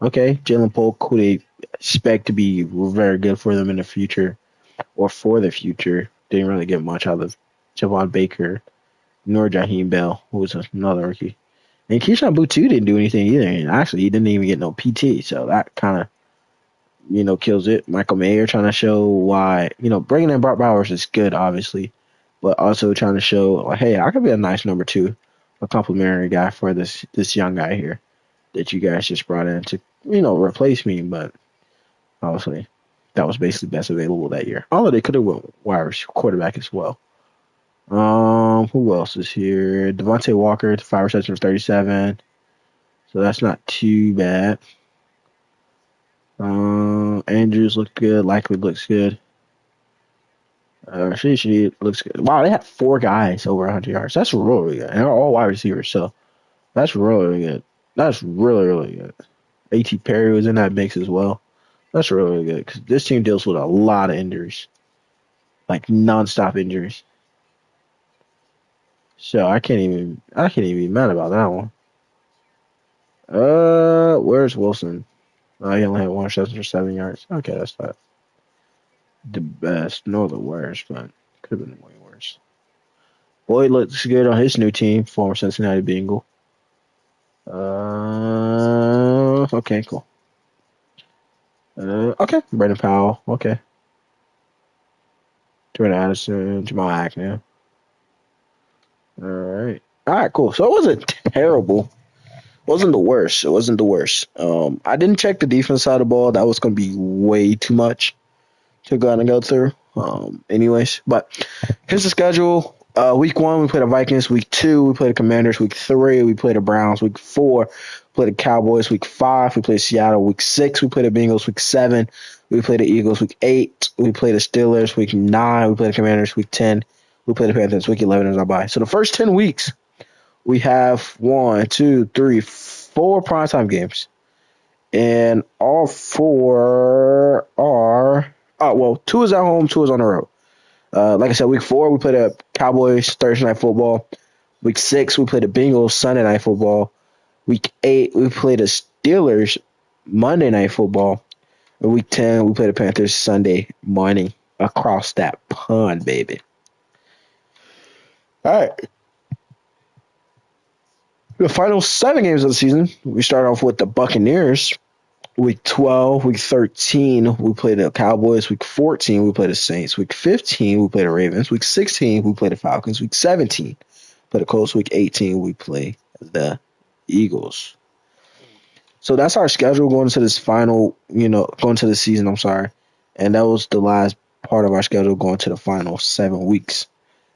Okay, Jalen Polk, who they expect to be very good for them in the future, or for the future. Didn't really get much out of Javon Baker, nor Jaheim Bell, who was another rookie. And Keyshawn Boutte didn't do anything either. And actually, he didn't even get no PT, so that kind of, kills it. Michael Mayer trying to show why, bringing in Bart Bowers is good, obviously, but also trying to show, like, hey, I could be a nice number 2, a complimentary guy for this young guy here that you guys just brought in to, replace me. But obviously, that was basically best available that year. Although they could have went wide quarterback as well. Who else is here? Devontae Walker, 5 receptions, 37. So that's not too bad. Andrews looked good. Likely looks good. She looks good. Wow, they had 4 guys over 100 yards. That's really good. And they're all wide receivers, so that's really good. That's really, really good. A.T. Perry was in that mix as well. That's really good because this team deals with a lot of injuries, like nonstop injuries. So I can't even be mad about that one. Where's Wilson? He only had 1 reception for 7 yards. Okay, that's not the best nor the worst, but could have been way worse. Boyd looks good on his new team, former Cincinnati Bengal. Okay, cool. Okay, Brandon Powell. Okay. Jordan Addison, Jamal Hackney. All right, cool. So it wasn't terrible. Wasn't the worst. It wasn't the worst. I didn't check the defense side of the ball. That was going to be way too much to go through. Anyways, but here's the schedule. Week 1, we played the Vikings. Week 2, we played the Commanders. Week 3, we played the Browns. Week 4, we played the Cowboys. Week 5, we played Seattle. Week 6, we played the Bengals. Week 7, we played the Eagles. Week 8, we played the Steelers. Week 9, we played the Commanders. Week 10, we played the Panthers. Week 11 is our bye. So the first 10 weeks, we have 1, 2, 3, 4 primetime games. And all 4 are, 2 is at home, 2 is on the road. Like I said, week 4, we played the Cowboys Thursday Night Football. Week 6, we played the Bengals Sunday Night Football. Week 8, we played the Steelers Monday Night Football. And week 10, we played the Panthers Sunday morning across that pond, baby. All right. The final 7 games of the season, we start off with the Buccaneers. Week 12, week 13, we played the Cowboys. Week 14, we played the Saints. Week 15, we played the Ravens. Week 16, we played the Falcons. Week 17, we played the Colts. Week 18, we play the Eagles. So that's our schedule going to this final, going to the season, I'm sorry. And that was the last part of our schedule going to the final 7 weeks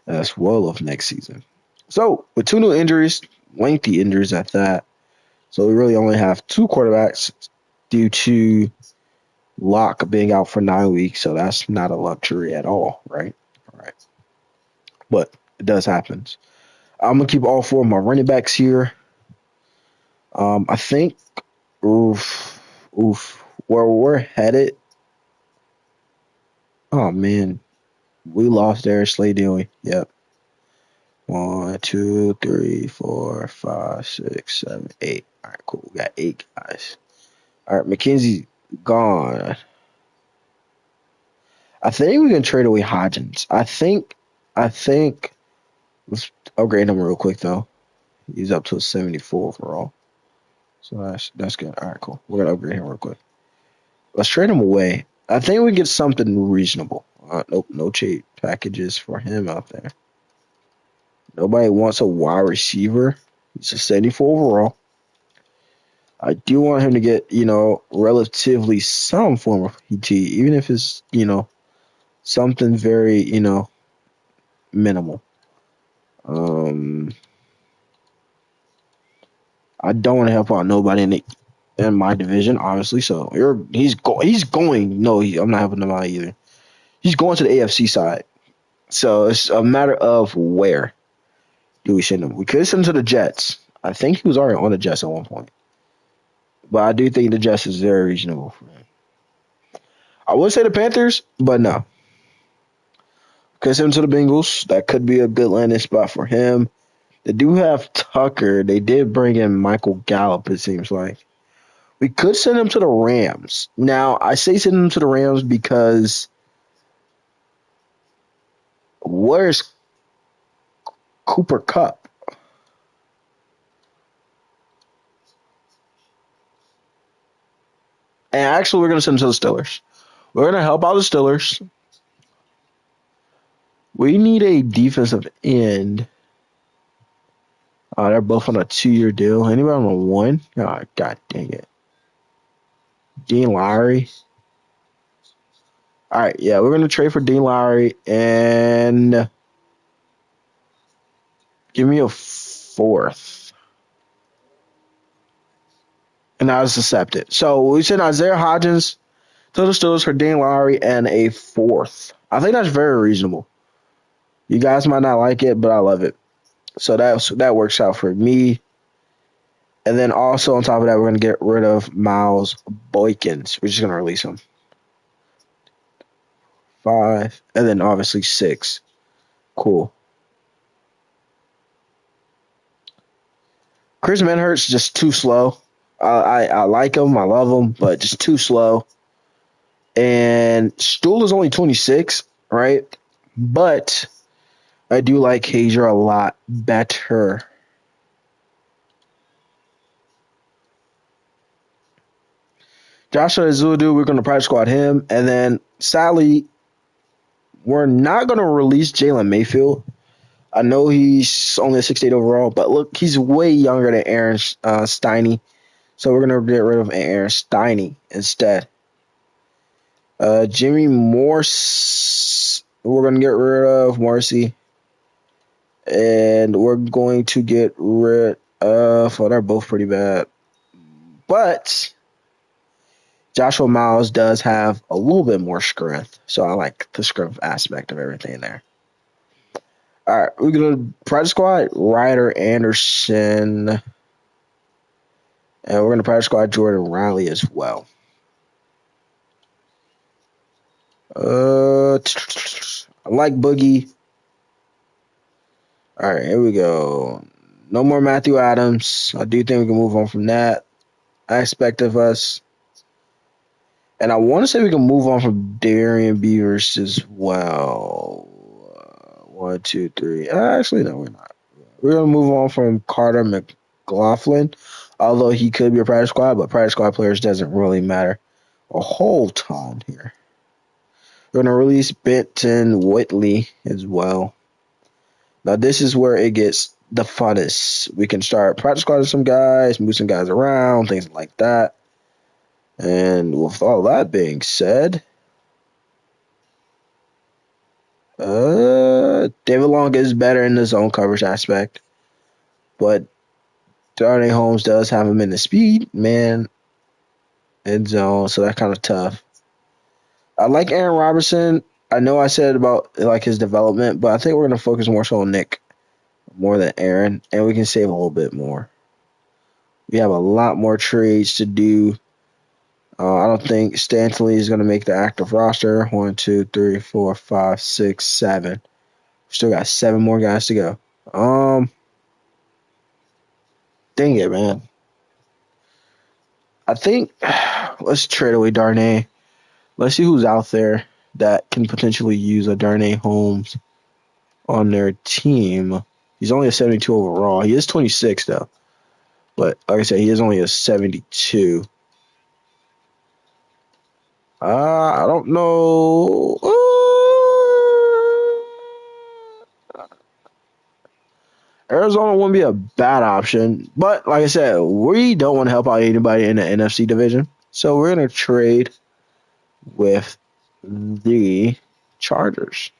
as well of next season. So with 2 new injuries, lengthy injuries at that. So we really only have two quarterbacks due to Locke being out for 9 weeks. So that's not a luxury at all, right? All right. But it does happen. I'm gonna keep all four of my running backs here. I think, oof, where we're headed. Oh man, we lost Darius Slay, didn't we? Yep. 1, 2, 3, 4, 5, 6, 7, 8. All right, cool. We got 8 guys. All right, McKenzie gone. I think we can trade away Hodgins. I think. Let's upgrade him real quick though. He's up to a 74 overall. So that's good. All right, cool. We're gonna upgrade him real quick. Let's trade him away. I think we get something reasonable. Nope, no trade packages for him out there. Nobody wants a wide receiver. He's a 74 overall. I do want him to get, relatively some form of PT, even if it's, something very, minimal. Um, I don't want to help out nobody in my division, obviously. So he's going. No, I'm not helping him out either. He's going to the AFC side. So it's a matter of where do we send him. We could send him to the Jets. I think he was already on the Jets at one point, but I do think the Jets is very reasonable for him. I would say the Panthers, but no. Could send him to the Bengals. That could be a good landing spot for him. They do have Tucker. They did bring in Michael Gallup, it seems like. We could send him to the Rams. Now, I say send him to the Rams because where's Cooper Kupp? And actually, we're going to send him to the Steelers. We're going to help out the Steelers. We need a defensive end. They're both on a 2-year deal. Anybody on a 1? Oh, God dang it. Dean Lowry. All right, yeah, we're going to trade for Dean Lowry and give me a 4th. And I was accepted. So we sent Isaiah Hodgins to the Steelers for Dean Lowry and a 4th. I think that's very reasonable. You guys might not like it, but I love it. So that works out for me. And then also on top of that, we're going to get rid of Miles Boykins. We're just going to release him. 5. And then obviously 6. Cool. Chris Manhurt's just too slow. I like him. I love him, but just too slow. And Stool is only 26, right? But I do like Hazer a lot better. Joshua Azudu, we're going to practice squad him. And then, sadly, we're not going to release Jalen Mayfield. I know he's only a 68 overall, but look, he's way younger than Aaron Stiney. So we're going to get rid of Aaron Stiney instead. Jimmy Morse, we're going to get rid of Morrissey. And we're going to get rid of, well, they're both pretty bad. But Joshua Miles does have a little bit more strength. So I like the strength aspect of everything there. All right, we're going to practice squad Ryder Anderson. And we're going to practice squad Jordan Riley as well. I like Boogie. All right, here we go. No more Matthew Adams. I do think we can move on from that aspect of us. And I want to say we can move on from Darian Beavers as well. 1, 2, 3. Actually, no, we're not. We're going to move on from Carter McLaughlin, although he could be a practice squad, but practice squad players doesn't really matter a whole ton here. We're going to release Benton Whitley as well. Now, this is where it gets the funnest. We can start practice squad with some guys, move some guys around, things like that. And with all that being said, David Long is better in the zone coverage aspect, but Darnay Holmes does have him in the speed, man, end zone, so that's kind of tough. I like Aaron Robertson. I know I said about like his development, but I think we're gonna focus more so on Nick more than Aaron, and we can save a little bit more. We have a lot more trades to do. I don't think Stanley is going to make the active roster. 1, 2, 3, 4, 5, 6, 7. Still got 7 more guys to go. Dang it, man. I think let's trade away Darnay. Let's see who's out there that can potentially use a Darnay Holmes on their team. He's only a 72 overall. He is 26 though, but like I said, he is only a 72. I don't know. Arizona wouldn't be a bad option, but like I said, we don't want to help out anybody in the NFC division, so we're gonna trade with the Chargers.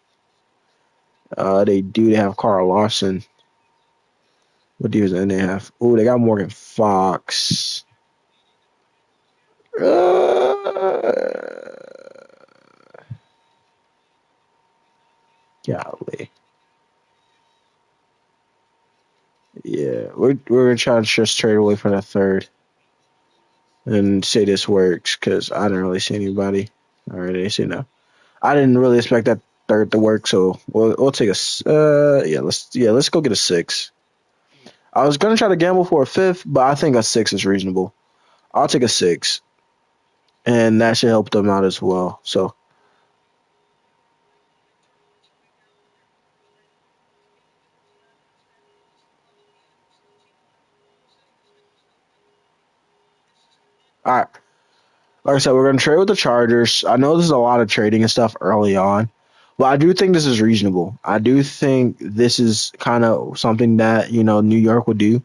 They have Carl Lawson. What division they have? Oh, they got Morgan Fox. Golly. Yeah, we're gonna try to just trade away from the third and say this works because I didn't really see anybody. All right, they say no. I didn't really expect that third to work, so we'll take a let's go get a 6. I was gonna try to gamble for a 5th, but I think a 6 is reasonable. I'll take a 6, and that should help them out as well. So. All right. Like I said, we're going to trade with the Chargers. I know this is a lot of trading and stuff early on, but I do think this is reasonable. I do think this is kind of something that, New York would do,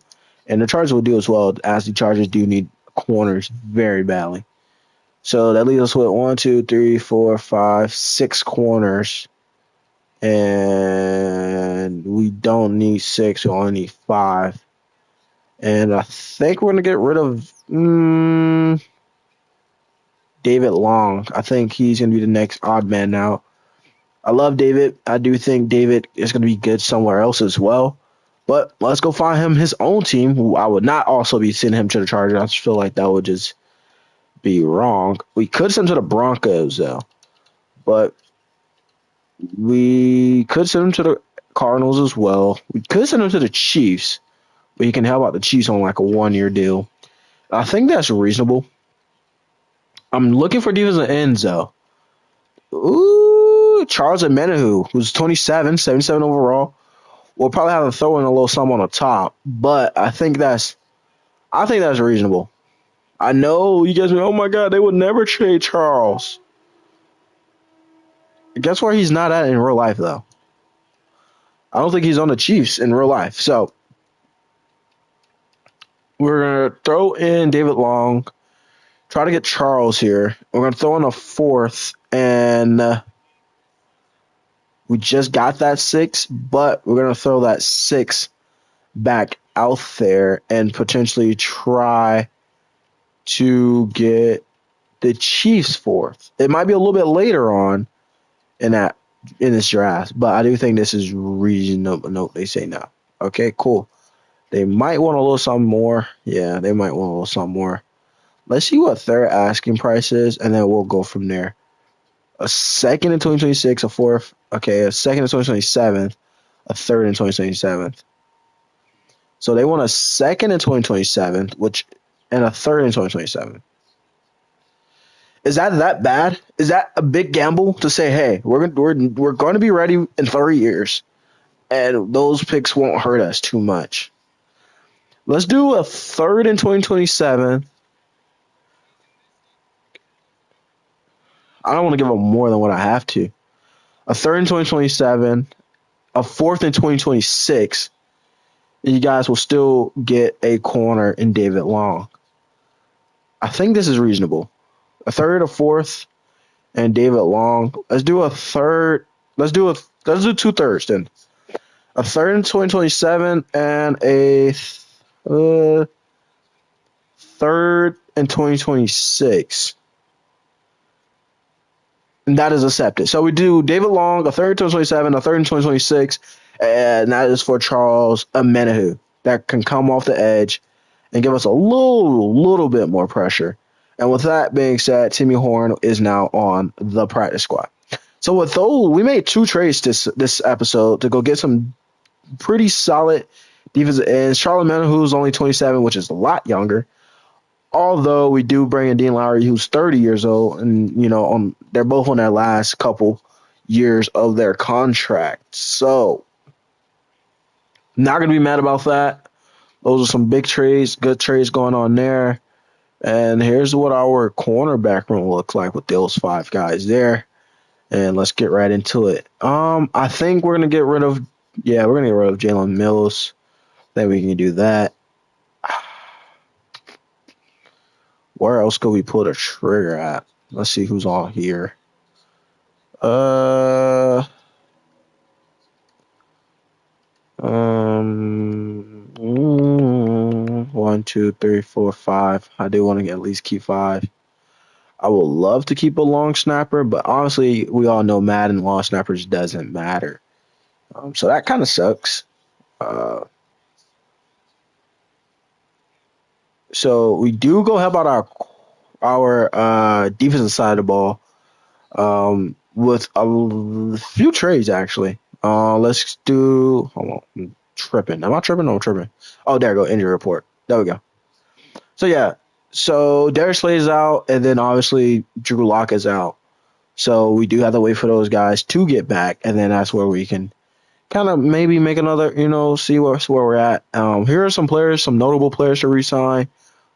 and the Chargers will do as well, as the Chargers do need corners very badly. So that leaves us with 1, 2, 3, 4, 5, 6 corners, and we don't need 6, we only need 5. And I think we're going to get rid of David Long. I think he's going to be the next odd man out. I love David. I do think David is going to be good somewhere else as well. But let's go find him his own team, who I would not also be sending him to the Chargers. I just feel like that would just be wrong. We could send him to the Broncos, though. But we could send him to the Cardinals as well. We could send him to the Chiefs, but he can help out the Chiefs on like a 1-year deal. I think that's reasonable. I'm looking for defensive ends, though. Ooh, Charles Omenihu, who's 27, 77 overall. We'll probably have to throw in a little something on the top, but I think that's reasonable. I know you guys are, oh my God, they would never trade Charles. Guess where he's not at in real life, though? I don't think he's on the Chiefs in real life. So we're going to throw in David Long, try to get Charles here. We're going to throw in a 4th, and we just got that 6, but we're going to throw that 6 back out there and potentially try to get the Chiefs 4th. It might be a little bit later on in this draft, but I do think this is reasonable. No, they say no. Okay, cool. They might want a little something more. Yeah, they might want a little something more. Let's see what their asking price is, and then we'll go from there. A 2nd in 2026, a 4th. Okay, a 2nd in 2027, a 3rd in 2027. So they want a 2nd in 2027, and a 3rd in 2027. Is that bad? Is that a big gamble to say, hey, we're going to be ready in 3 years, and those picks won't hurt us too much? Let's do a 3rd in 2027. I don't want to give them more than what I have to. A 3rd in 2027, a 4th in 2026. You guys will still get a corner in David Long. I think this is reasonable. A 3rd, a 4th, and David Long. Let's do a 3rd. Let's do 2 thirds then. A 3rd in 2027 and a third in 2026. And that is accepted. So we do David Long, a third in 2027, a third in 2026, and that is for Charles Omenihu. That can come off the edge and give us a little bit more pressure. And with that being said, Timmy Horn is now on the practice squad. So with those, we made 2 trades this episode to go get some pretty solid defensive ends. Charles Omenihu is only 27, which is a lot younger. Although we do bring in Dean Lowry, who's 30 years old, and they're both on their last couple years of their contract. So not gonna be mad about that. Those are some big trades, good trades going on there. And here's what our cornerback room looks like with those 5 guys there. And let's get right into it. I think we're gonna get rid of Jalen Mills. Then we can do that. Where else could we put a trigger at? Let's see who's all here. 1, 2, 3, 4, 5. I do want to at least keep 5. I would love to keep a long snapper, but honestly, we all know Madden long snappers doesn't matter. So that kind of sucks. So we do go help out our defensive side of the ball with a few trades actually. Let's do. Hold on, I'm tripping. Am I tripping? No, I'm tripping. Oh, there we go. Injury report. There we go. So yeah. So Darius Slay is out, and then obviously Drew Lock is out. So we do have to wait for those guys to get back, and then that's where we can kind of maybe make another, see where we're at. Here are some players, some notable players to re-sign.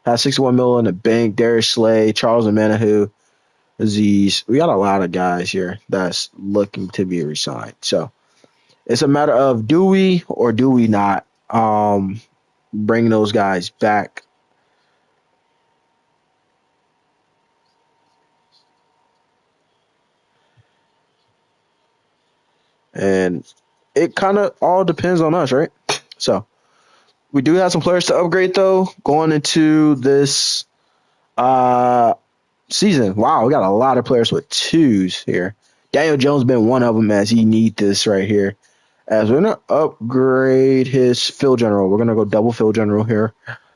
Has 61 million in the bank. Darius Slay, Charles Omenihu, Aziz. We got a lot of guys here that's looking to be re-signed. So it's a matter of do we or do we not bring those guys back. And it kind of all depends on us, right? So we do have some players to upgrade, though, going into this season. Wow, we got a lot of players with 2s here. Daniel Jones been one of them as he need this right here. As we're going to upgrade his field general. We're going to go double field general here.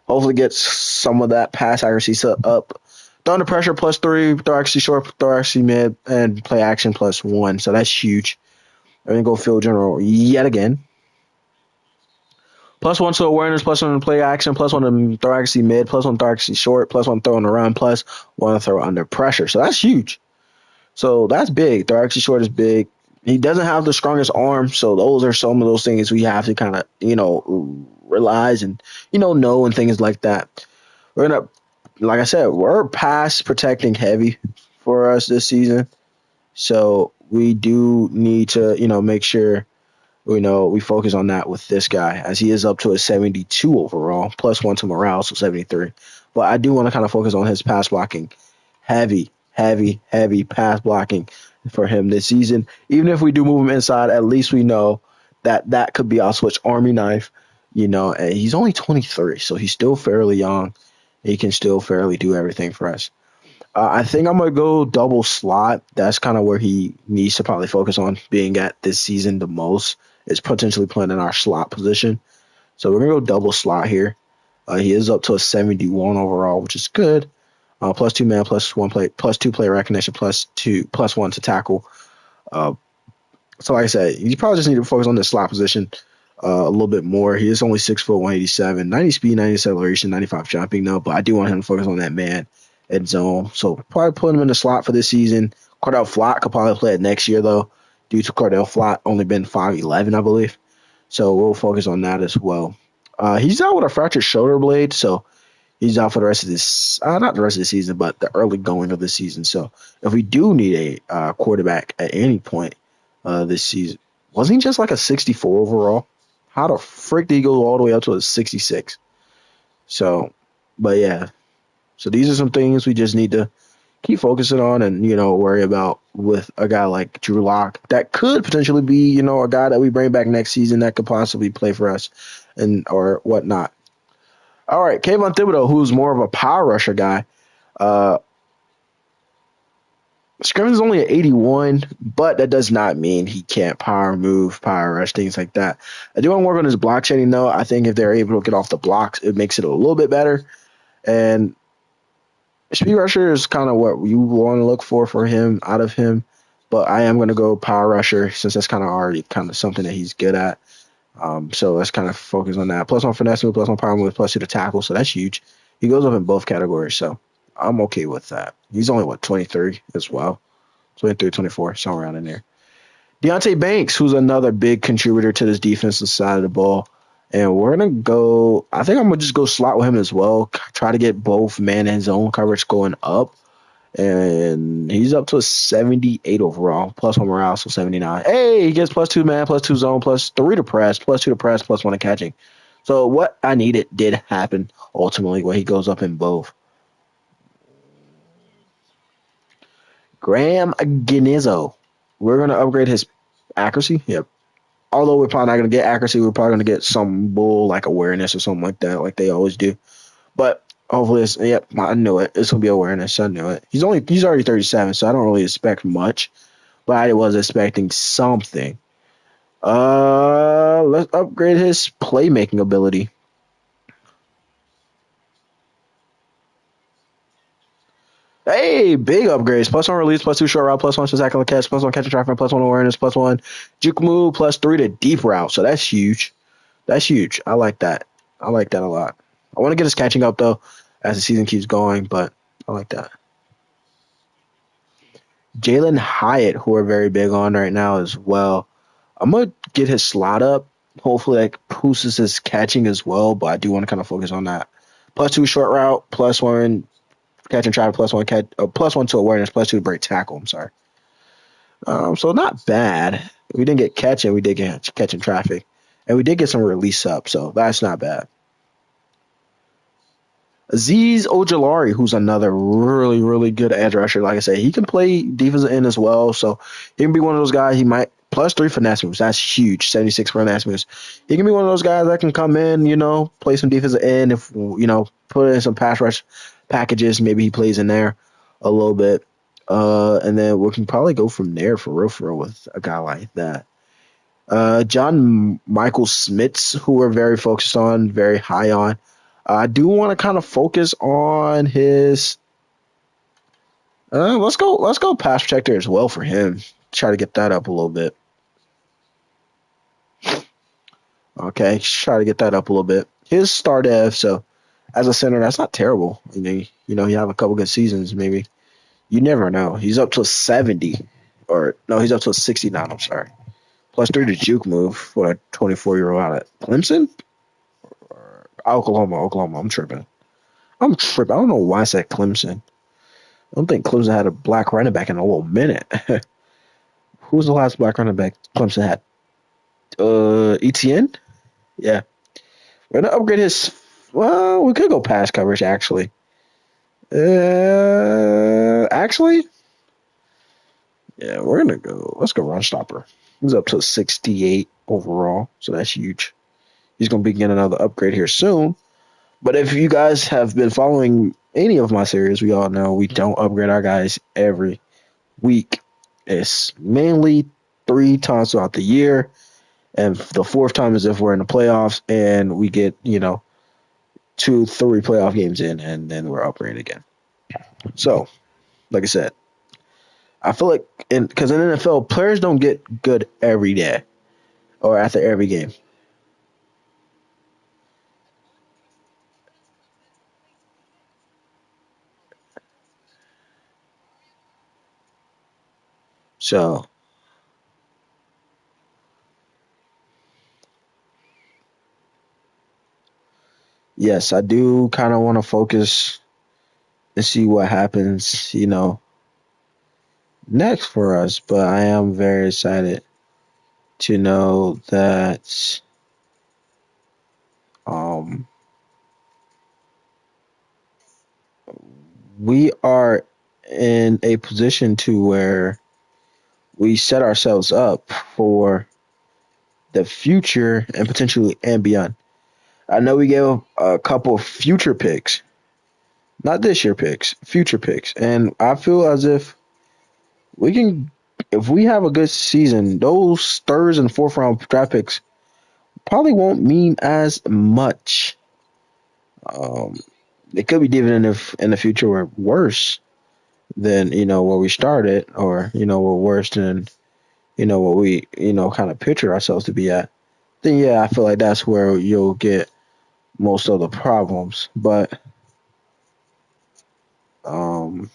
Hopefully get some of that pass accuracy set up. Throw under pressure +3, throw accuracy short, throw accuracy mid, and play action +1. So that's huge. We're going to go field general yet again. +1 to awareness, +1 to play action, +1 to throw accuracy mid, +1 throw accuracy short, +1 throw on the run, +1 throw under pressure. So that's huge. So that's big. Throw accuracy short is big. He doesn't have the strongest arm, so those are some of those things we have to kind of, realize and, know and things like that. We're going to, like I said, we're pass protecting heavy for us this season. So we do need to, make sure we focus on that with this guy, as he is up to a 72 overall, +1 to morale, so 73. But I do want to kind of focus on his pass blocking. Heavy pass blocking for him this season. Even if we do move him inside, at least we know that could be our switch army knife. And he's only 23, so he's still fairly young. He can still fairly do everything for us. I think I'm going to go double slot. That's kind of where he needs to probably focus on being at this season the most, is potentially playing in our slot position. So we're going to go double slot here. He is up to a 71 overall, which is good. +2 man, +1 play, +2 play recognition, +1 to tackle. So like I said, you probably just need to focus on the slot position a little bit more. He is only 6 foot, 187, 90 speed, 90 acceleration, 95 jumping though. But I do want him to focus on that man and zone. So probably put him in the slot for this season. Cordell Flott could probably play it next year though, due to Cordell Flott only been 5'11", I believe. So we'll focus on that as well. He's out with a fractured shoulder blade, so he's out for the rest of this, not the rest of the season, but the early going of the season. So if we do need a quarterback at any point this season, wasn't he just like a 64 overall? How the frick did he go all the way up to a 66? So, but yeah. So these are some things we just need to keep focusing on and, worry about with a guy like Drew Lock that could potentially be, a guy that we bring back next season that could possibly play for us and or whatnot. All right, Kayvon Thibodeau, who's more of a power rusher guy. Uh, Scrimmage is only at 81, but that does not mean he can't power move, power rush, things like that. I do want to work on his block shedding, though. I think if they're able to get off the blocks, it makes it a little bit better. And speed rusher is kind of what you want to look for him, out of him. But I am going to go power rusher since that's kind of already kind of something that he's good at. So let's kind of focus on that. Plus one finesse move, plus one power move, plus two to tackle. So that's huge. He goes up in both categories. So I'm okay with that. He's only, 23 as well. 23, 24, somewhere around in there. Deontay Banks, who's another big contributor to this defensive side of the ball. And we're going to go, I think I'm going to just go slot with him as well. Try to get both man and zone coverage going up. And he's up to a 78 overall, plus one morale, so 79. Hey, he gets plus two man, plus two zone, plus three to press, plus two to press, plus one to catching. So what I needed did happen ultimately when he goes up in both. Graham Ginizzo. We're going to upgrade his accuracy. Yep. Although we're probably not going to get accuracy, we're probably going to get some bull like awareness or something like that, like they always do. But hopefully, I knew it. It's going to be awareness. I knew it. He's already 37, so I don't really expect much. But I was expecting something. Let's upgrade his playmaking ability. Hey, big upgrades. Plus one release, plus two short route, plus one spectacular catch, plus one catch and traffic, plus one awareness, plus one juke move, plus three to deep route. So that's huge. That's huge. I like that. I like that a lot. I want to get his catching up, though, as the season keeps going, but I like that. Jalen Hyatt, who we're very big on right now as well. I'm going to get his slot up. Hopefully that boosts his catching as well, but I do want to kind of focus on that. Plus two short route, plus one catch and traffic, plus one catch, plus one to awareness, plus two to break tackle. I'm sorry. So not bad. We didn't get catching, we did get catching traffic, and we did get some release up, so that's not bad. Azeez Ojulari, who's another really, really good edge rusher. Like I said, he can play defensive end as well. So he can be one of those guys. He might plus three finesse moves. That's huge. 76 finesse moves. He can be one of those guys that can come in, play some defensive end. If put in some pass rush packages, maybe he plays in there a little bit. And then we can probably go from there for real with a guy like that. John Michael Smits, who we're very focused on, very high on. I do want to kind of focus on his. Let's go pass protector as well for him. Try to get that up a little bit. Okay, try to get that up a little bit. His star dev, so as a center, that's not terrible. You have a couple good seasons, maybe. You never know. He's up to a 70, or no, he's up to a 69. I'm sorry. Plus three to juke move for a 24-year-old out at Clemson. Oklahoma. I'm tripping. I don't know why I said Clemson. I don't think Clemson had a black running back in a little minute. Who was the last black running back Clemson had? ETN? Yeah. We're going to upgrade his. Well, we could go pass coverage, actually. Actually? Yeah, we're going to go. Let's go run stopper. He's up to 68 overall, so that's huge. He's going to be getting another upgrade here soon. But if you guys have been following any of my series, we all know we don't upgrade our guys every week. It's mainly 3 times throughout the year. And the fourth time is if we're in the playoffs and we get, 2-3 playoff games in, and then we're upgrading again. So, like I said, I feel like because in NFL, players don't get good every day or after every game. So, yes, I do kind of want to focus and see what happens, next for us. But I am very excited to know that um, we are in a position to where we set ourselves up for the future and potentially and beyond. I know we gave a couple of future picks, not this year picks, future picks, and I feel as we can, if we have a good season, those third and fourth round draft picks probably won't mean as much. Um, it could be dividend if in the future we're worse than where we started, or we're worse than what we kind of picture ourselves to be at. Then yeah, I feel like that's where you'll get most of the problems. But um,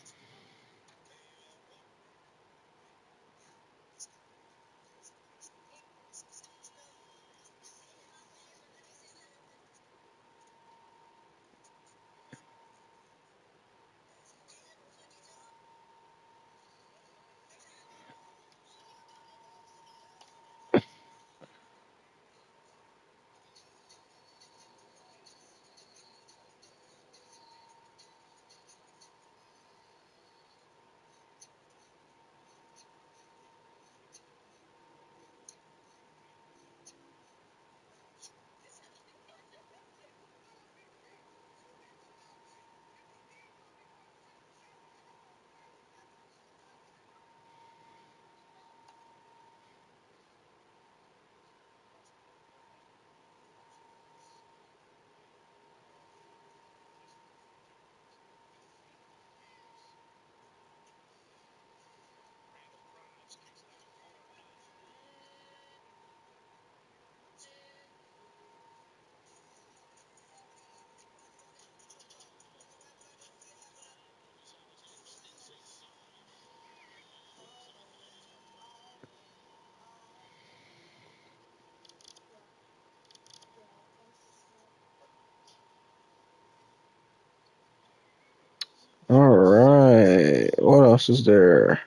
all right, what else is there?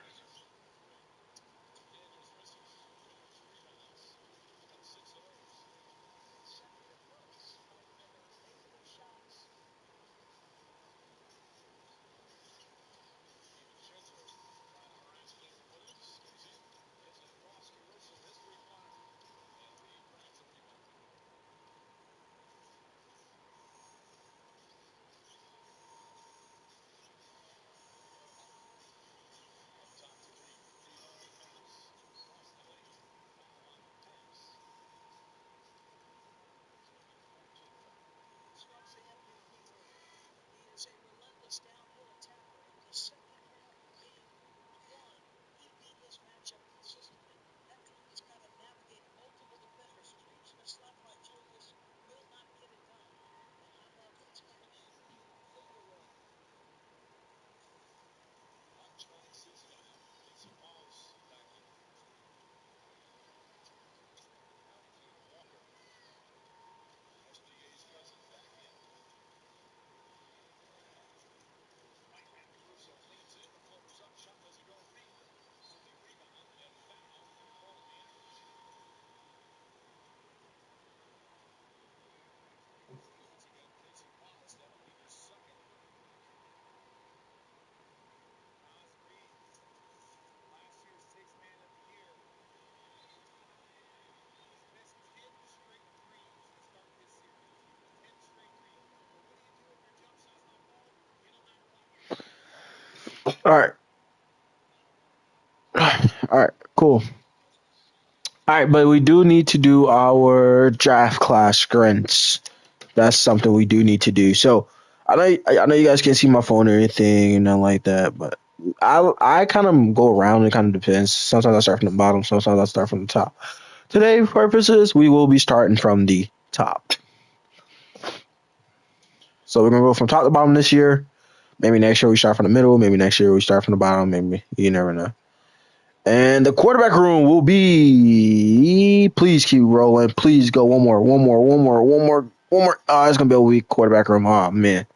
All right, all right, cool. All right, but we do need to do our draft class grants. That's something we do need to do. So I know you guys can't see my phone or anything and nothing like that, but I kind of go around. It kind of depends. Sometimes I start from the bottom. Sometimes I start from the top. Today, for purposes, we will be starting from the top. So we're gonna go from top to bottom this year. Maybe next year we start from the middle. Maybe next year we start from the bottom. Maybe you never know. And the quarterback room will be. Please keep rolling. Please go one more, one more, one more, one more, one more. Oh, it's gonna be a weak quarterback room. Oh man,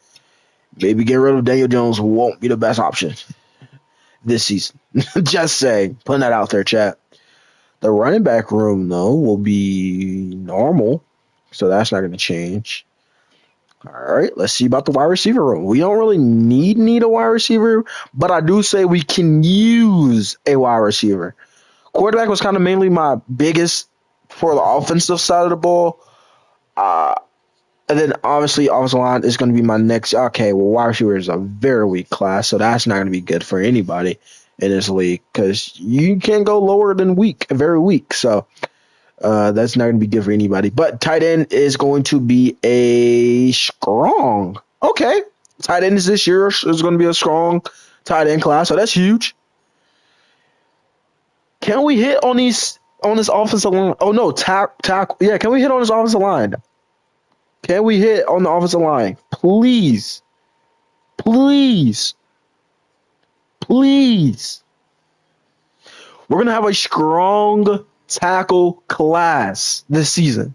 maybe get rid of Daniel Jones won't be the best option this season. Just saying, putting that out there, chat. The running back room though will be normal, so that's not gonna change. All right, let's see about the wide receiver room. We don't really need a wide receiver, but I do say we can use a wide receiver. Quarterback was kind of mainly my biggest for the offensive side of the ball. Uh, And then obviously offensive line is going to be my next. Okay, well, wide receiver is a very weak class, so that's not going to be good for anybody in this league because you can't go lower than weak, very weak. So that's not going to be good for anybody. But tight end is going to be a strong. Okay, tight end is this year is going to be a strong tight end class, so that's huge. Can we hit on these on this offensive line? Oh no, tackle. Yeah, can we hit on this offensive line? Can we hit on the offensive line? Please, please, please. We're gonna have a strong tackle class this season.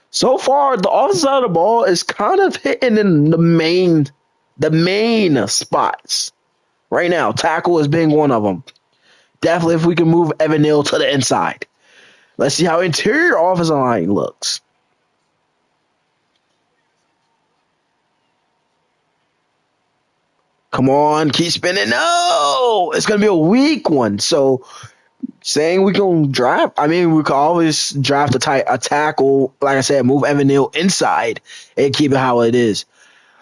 So far, the offensive side of the ball is kind of hitting in the main spots right now. Tackle is being one of them. Definitely, if we can move Evan Neal to the inside. Let's see how interior offensive line looks. Come on, keep spinning. No, it's gonna be a weak one. So saying we can draft, I mean, we could always draft a tackle. Like I said, move Evan Neal inside and keep it how it is.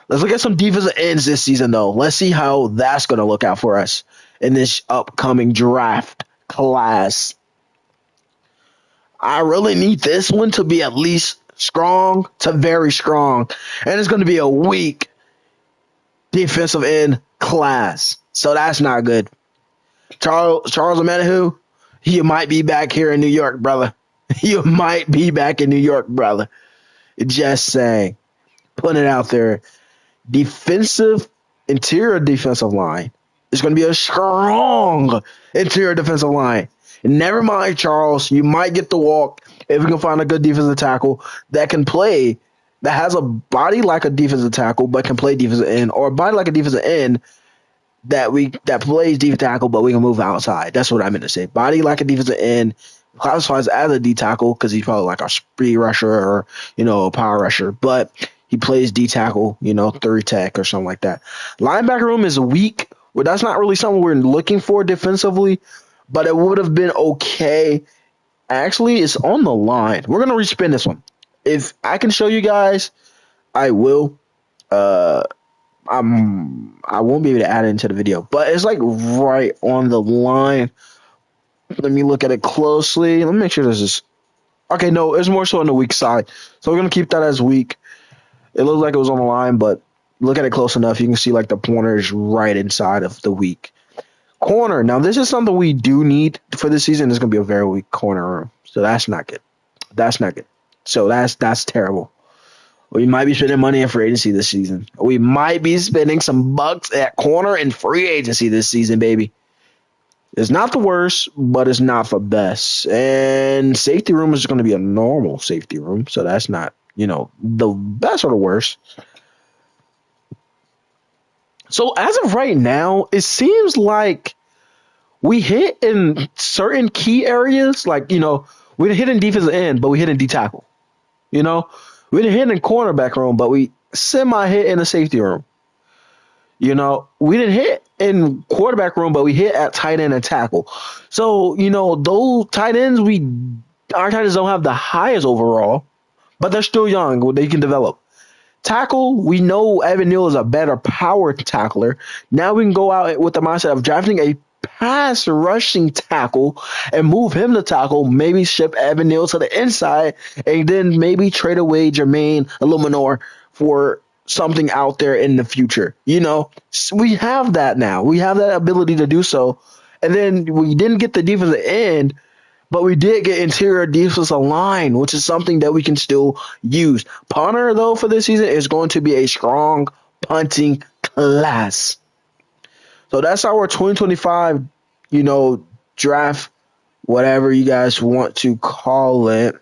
Let's look at some defensive ends this season, though. Let's see how that's gonna look out for us in this upcoming draft class. I really need this one to be at least strong to very strong, and it's gonna be a weak defensive end class. So that's not good. Charles Omenihu, you might be back here in New York, brother. You might be back in New York, brother. Just saying. Putting it out there. Interior defensive line is going to be a strong interior defensive line. And never mind, Charles. You might get the walk if we can find a good defensive tackle that can play, that has a body like a defensive tackle, but can play defensive end, or a body like a defensive end that plays defensive tackle, but we can move outside. That's what I meant to say. Body like a defensive end, classifies as a D tackle because he's probably like a speed rusher or a power rusher, but he plays D tackle, three tech or something like that. Linebacker room is weak. Well, that's not really something we're looking for defensively, but it would have been okay. Actually, it's on the line. We're gonna respin this one. If I can show you guys, I will. I won't be able to add it into the video, but it's like right on the line. Let me look at it closely. Let me make sure this is okay. No, it's more so on the weak side, so we're gonna keep that as weak. It looks like it was on the line, but look at it close enough, you can see like the pointer is right inside of the weak corner. Now, this is something we do need for this season. It's gonna be a very weak corner room, so that's not good. That's not good. So that's terrible. We might be spending money in free agency this season. We might be spending some bucks at corner in free agency this season, baby. It's not the worst, but it's not the best. And safety room is going to be a normal safety room, so that's not, the best or the worst. So as of right now, it seems like we hit in certain key areas, like, we didn't hit in defensive end, but we hit in D tackle. We didn't hit in cornerback room, but we semi-hit in the safety room. We didn't hit in quarterback room, but we hit at tight end and tackle. So, those tight ends, our tight ends don't have the highest overall, but they're still young. They can develop. Tackle, we know Evan Neal is a better power tackler. Now we can go out with the mindset of drafting a pass rushing tackle and move him to tackle, maybe ship Evan Neal to the inside, and then maybe trade away Jermaine Illuminor for something out there in the future. We have that now. We have that ability to do so. And then we didn't get the defensive end, but we did get interior defensive line, which is something that we can still use. Punter, though, for this season is going to be a strong punting class. So that's our 2025, draft, whatever you guys want to call it.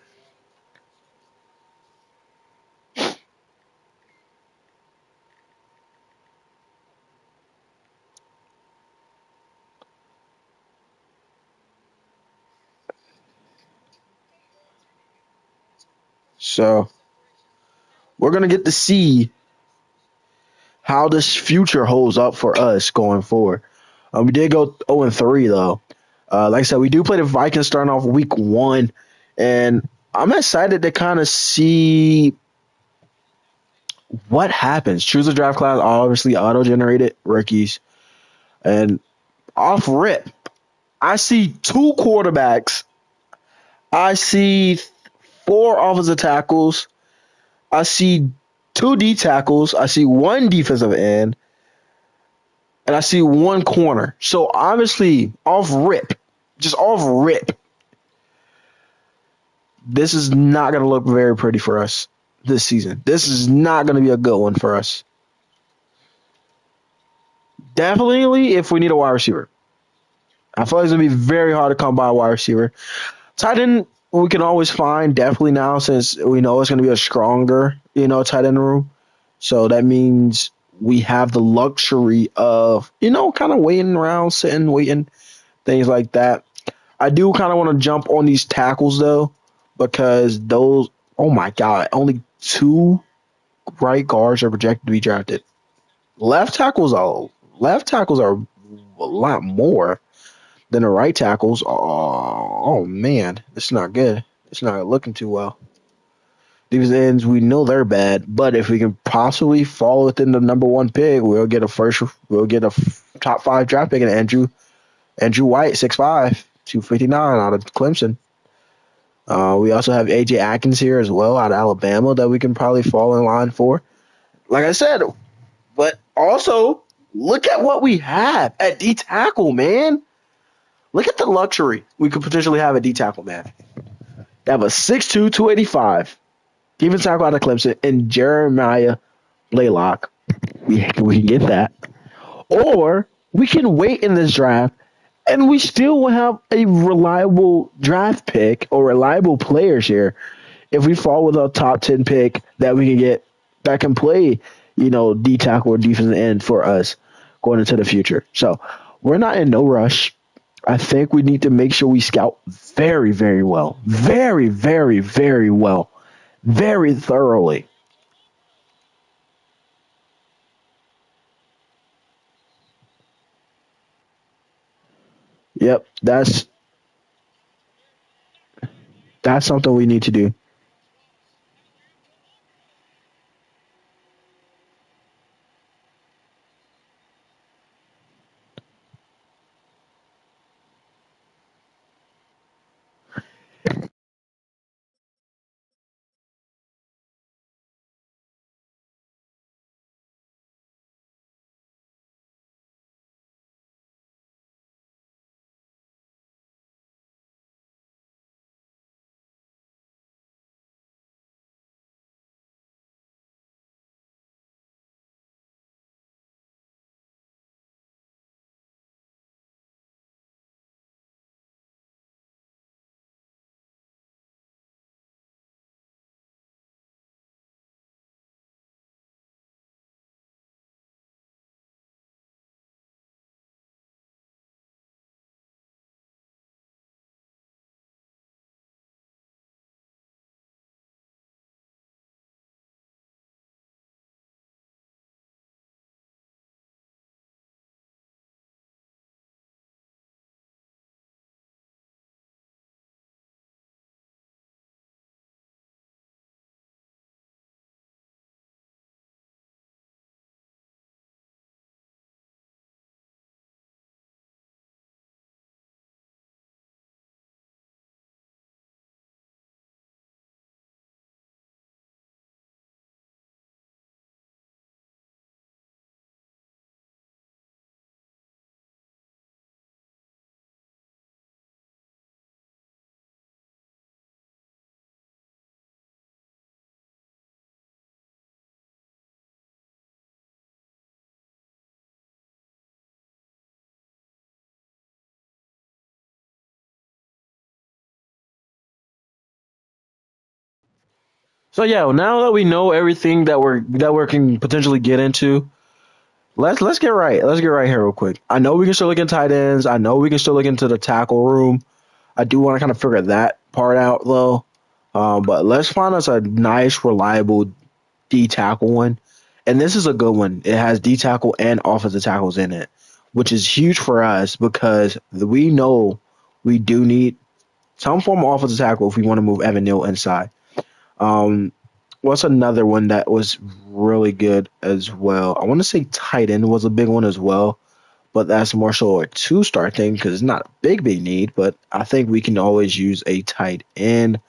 So we're going to get to see how this future holds up for us going forward. We did go 0-3, though. Like I said, we do play the Vikings starting off week 1, and I'm excited to kind of see what happens? Choose a draft class, obviously auto-generated rookies, and off rip, I see two quarterbacks. I see four offensive tackles. I see two D tackles. I see one defensive end, and I see one corner. So obviously, off rip, just off rip, this is not going to look very pretty for us this season. This is not going to be a good one for us. Definitely, if we need a wide receiver, I feel like it's going to be very hard to come by a wide receiver. Tight end, we can always find definitely now since we know it's going to be a stronger, tight end room. So that means we have the luxury of, kind of waiting around, sitting, waiting, things like that. I do kind of want to jump on these tackles though, because those, oh my God, only two right guards are projected to be drafted. Left tackles are a lot more than the right tackles. Oh man, it's not good. It's not looking too well. These ends, we know they're bad, but if we can possibly fall within the number one pick, we'll get a top five draft pick in Andrew White, 6'5", 259 out of Clemson. We also have AJ Atkins here as well out of Alabama that we can probably fall in line for. Like I said, but also look at what we have at D tackle, man. Look at the luxury we could potentially have at D tackle, man. They have a 6'2", 285 defensive tackle out of Clemson and Jeremiah Blaylock. We can get that. Or we can wait in this draft and we still will have a reliable draft pick or reliable players here if we fall with a top 10 pick that we can get that can play, D tackle or defensive end for us going into the future. So we're not in no rush. I think we need to make sure we scout very, very well. Very, very, very well. Very thoroughly. Yep, that's something we need to do. So yeah, now that we know everything that we can potentially get into, let's get right. Let's get right here real quick. I know we can still look into tight ends. I know we can still look into the tackle room. I do want to kind of figure that part out though. But let's find us a nice, reliable D tackle one. And this is a good one. It has D tackle and offensive tackles in it, which is huge for us because we know we do need some form of offensive tackle if we want to move Evan Neal inside. Um, What's another one that was really good as well? I want to say tight end was a big one as well, but that's more so a two-star thing because it's not a big need. But I think we can always use a tight end.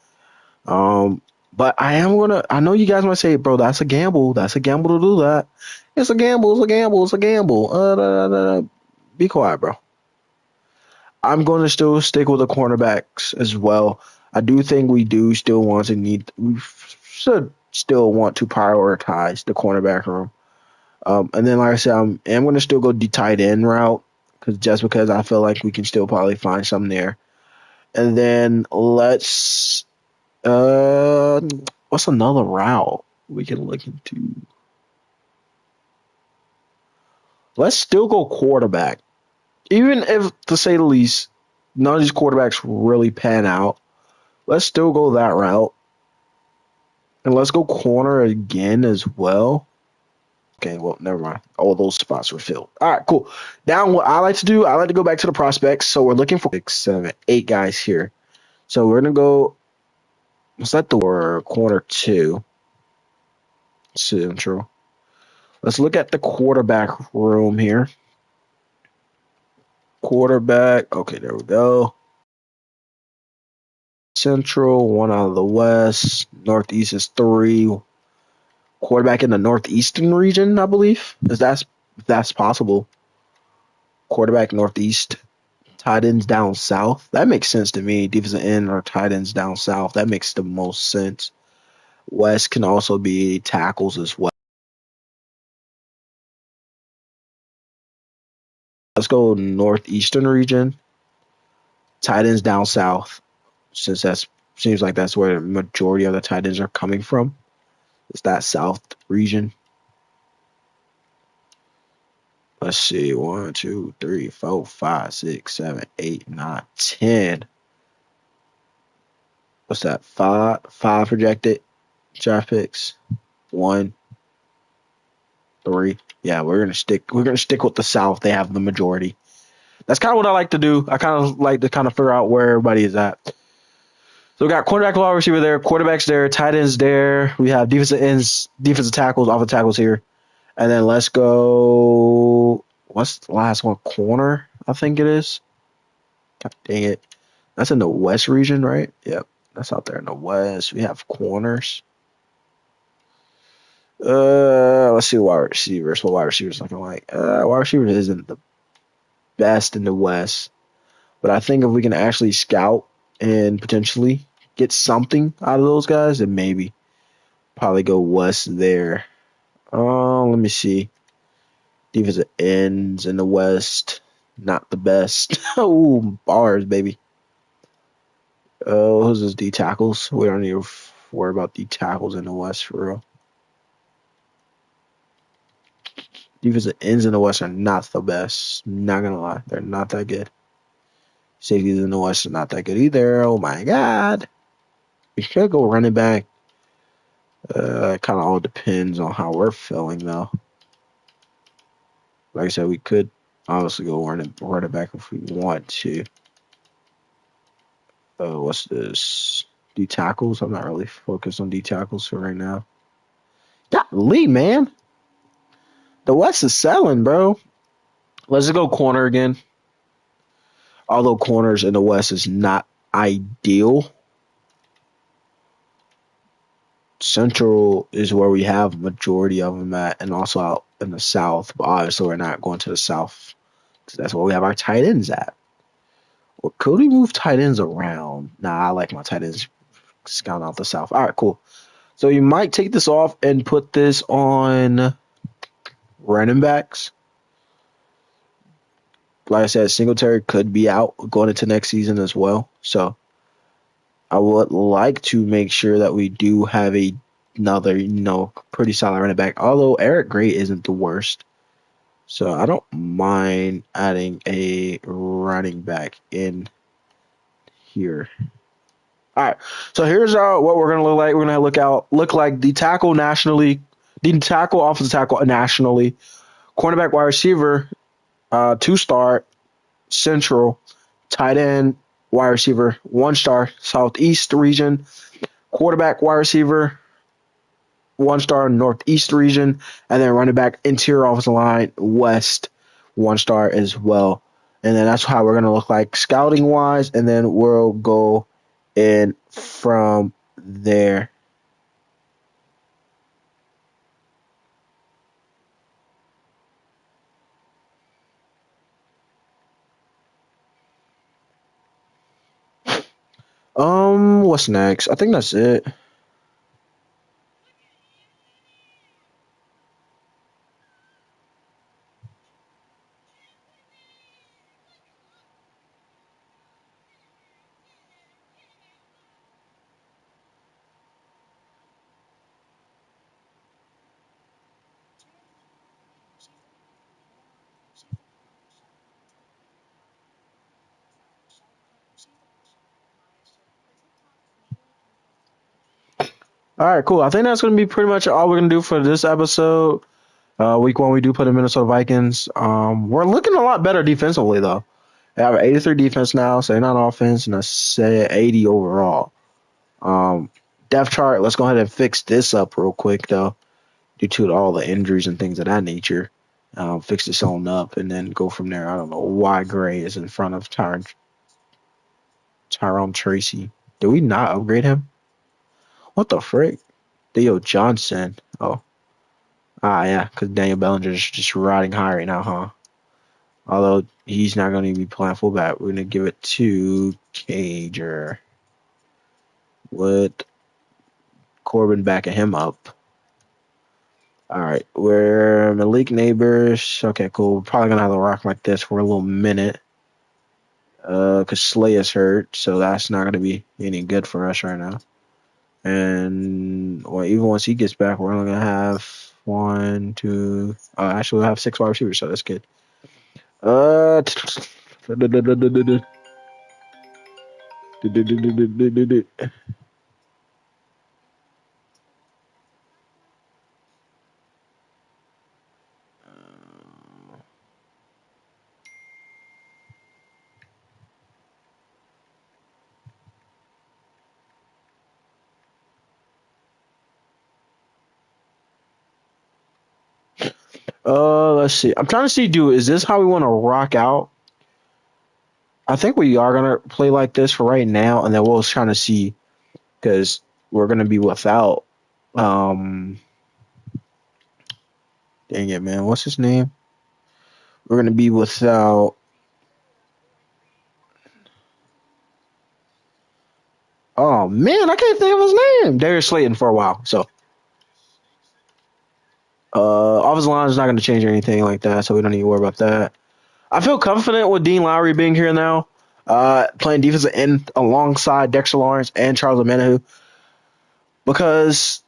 Um, but I am gonna. I know you guys might say, "Bro, that's a gamble. That's a gamble to do that." It's a gamble. It's a gamble. It's a gamble. Be quiet, bro. I'm going to still stick with the cornerbacks as well. I do think we do still want to need. We should still want to prioritize the cornerback room. And then, like I said, I'm going to still go the tight end route because I feel like we can still probably find some there. And then what's another route we can look into? Let's still go quarterback, even if to say the least, none of these quarterbacks really pan out. Let's still go that route, and let's go corner again as well. Okay, well, never mind. All those spots were filled. All right, cool. Now, what I like to do, I like to go back to the prospects. So we're looking for 6, 7, 8 guys here. So we're gonna go. What's that? The corner 2 central. Let's look at the quarterback room here. Quarterback. Okay, there we go. Central, 1 out of the west. Northeast is 3. Quarterback in the northeastern region, I believe. That's possible. Quarterback northeast. Tight ends down south. That makes sense to me. Defensive end or tight ends down south. That makes the most sense. West can also be tackles as well. Let's go northeastern region. Tight ends down south, since that seems like that's where the majority of the tight ends are coming from. It's that south region. Let's see. 1, 2, 3, 4, 5, 6, 7, 8, 9, 10. What's that? Five projected draft picks. 1, 3. Yeah, we're gonna stick with the South. They have the majority. That's kind of what I like to do. I kind of like to kind of figure out where everybody is at. So we got quarterback, wide receiver there, quarterbacks there, tight ends there. We have defensive ends, defensive tackles, offensive tackles here. And then let's go. What's the last one? Corner, I think it is. God dang it. That's in the West region, right? Yep. That's out there in the West. We have corners. Let's see wide receivers. What wide receivers looking like? Wide receivers isn't the best in the West, but I think if we can actually scout and potentially get something out of those guys, then maybe probably go West there. Let me see. Defensive ends in the West, not the best. Oh, bars, baby. Who's those D tackles? We don't need to worry about D tackles in the West for real. Defensive ends in the West are not the best. Not gonna lie, they're not that good. Safeties in the West are not that good either. Oh my God. We could go running back. It kind of all depends on how we're feeling, though. Like I said, we could obviously go running back if we want to. What's this? D tackles. I'm not really focused on D tackles for right now. Golly, man. The West is selling, bro. Let's just go corner again. Although corners in the West is not ideal. Central is where we have majority of them at, and also out in the South. But obviously, we're not going to the South because that's where we have our tight ends at. Or could we move tight ends around? Nah, I like my tight ends scouting out the South. All right, cool. So you might take this off and put this on running backs. Like I said, Singletary could be out going into next season as well. So I would like to make sure that we do have another, pretty solid running back. Although Eric Gray isn't the worst. So I don't mind adding a running back in here. All right. So here's what we're gonna look like. We're gonna look like the tackle nationally, the tackle, offensive tackle nationally, cornerback, wide receiver, 2-star, central, tight end, wide receiver, 1-star, southeast region, quarterback, wide receiver, one star Northeast region, and then running back interior offensive line West, one star as well. And then that's how we're gonna look like scouting wise, and then we'll go in from there. What's next? I think that's it. All right, cool. I think that's gonna be pretty much all we're gonna do for this episode. Week 1, we do put the Minnesota Vikings. We're looking a lot better defensively though. They have an 83 defense now, 79 offense, and a say 80 overall. Um, Depth chart. Let's go ahead and fix this up real quick though, due to all the injuries and things of that nature. Fix this on up and then go from there. I don't know why Gray is in front of Tyrone Tracy. Did we not upgrade him? What the frick? Theo Johnson. Oh, yeah, because Daniel Bellinger's just riding high right now, huh? Although he's not going to be playing fullback, we're going to give it to Cager with Corbin backing him up. All right, we're Malik Neighbors. Okay, cool. We're probably going to have to rock like this for a little minute because Slay is hurt, so that's not going to be any good for us right now. And well, even once he gets back, we're only going to have one, two. Actually, we'll have 6 wide receivers, so that's good. Uh, let's see. I'm trying to see, dude, is this how we want to rock out? I think we are gonna play like this for right now, and then we'll try to see because we're gonna be without. Um, Dang it, man. What's his name? We're gonna be without. Oh man, I can't think of his name. Darius Slayton for a while. So, offensive line is not gonna change or anything like that, so we don't need to worry about that. I feel confident with Dean Lowry being here now, playing defensive end alongside Dexter Lawrence and Charles Omenihu, because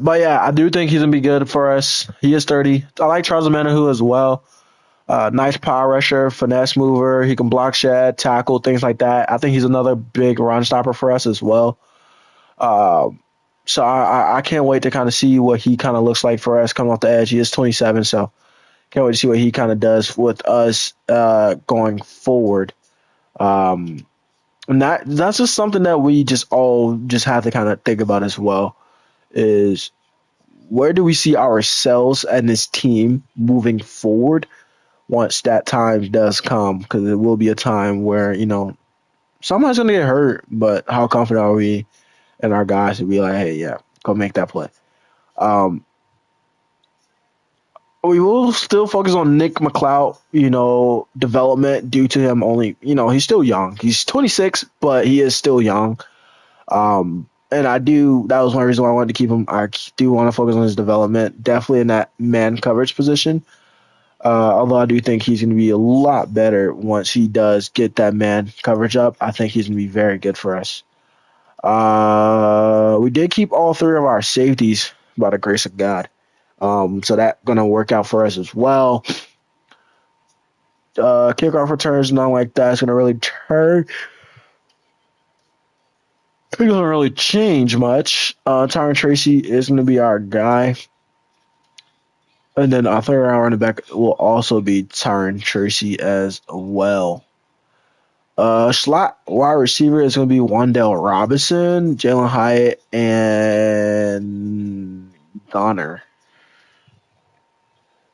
but yeah, I do think he's gonna be good for us. He is 30. I like Charles Omenihu as well. Nice power rusher, finesse mover. He can block, shed, tackle, things like that. I think he's another big run stopper for us as well. Um, so I can't wait to kind of see what he kind of looks like for us coming off the edge. He is 27, so can't wait to see what he kind of does with us going forward. Um, and that's just something that we just all just have to kind of think about as well. Is where do we see ourselves and this team moving forward once that time does come? Because it will be a time where someone's gonna get hurt, but how confident are we in our guys to be like, hey, yeah, go make that play? Um, we will still focus on Nick McLeod, development due to him only, he's still young. He's 26, but he is still young. And that was one reason why I wanted to keep him. I do want to focus on his development, definitely in that man coverage position. Although I do think he's going to be a lot better once he does get that man coverage up. I think he's going to be very good for us. We did keep all 3 of our safeties by the grace of God. So that's going to work out for us as well. Kickoff returns, nothing like that's going to really turn. It doesn't really change much. Tyron Tracy is going to be our guy. And then our third round running back will also be Tyron Tracy as well. Slot wide receiver is going to be Wandale Robinson, Jalen Hyatt, and Donner.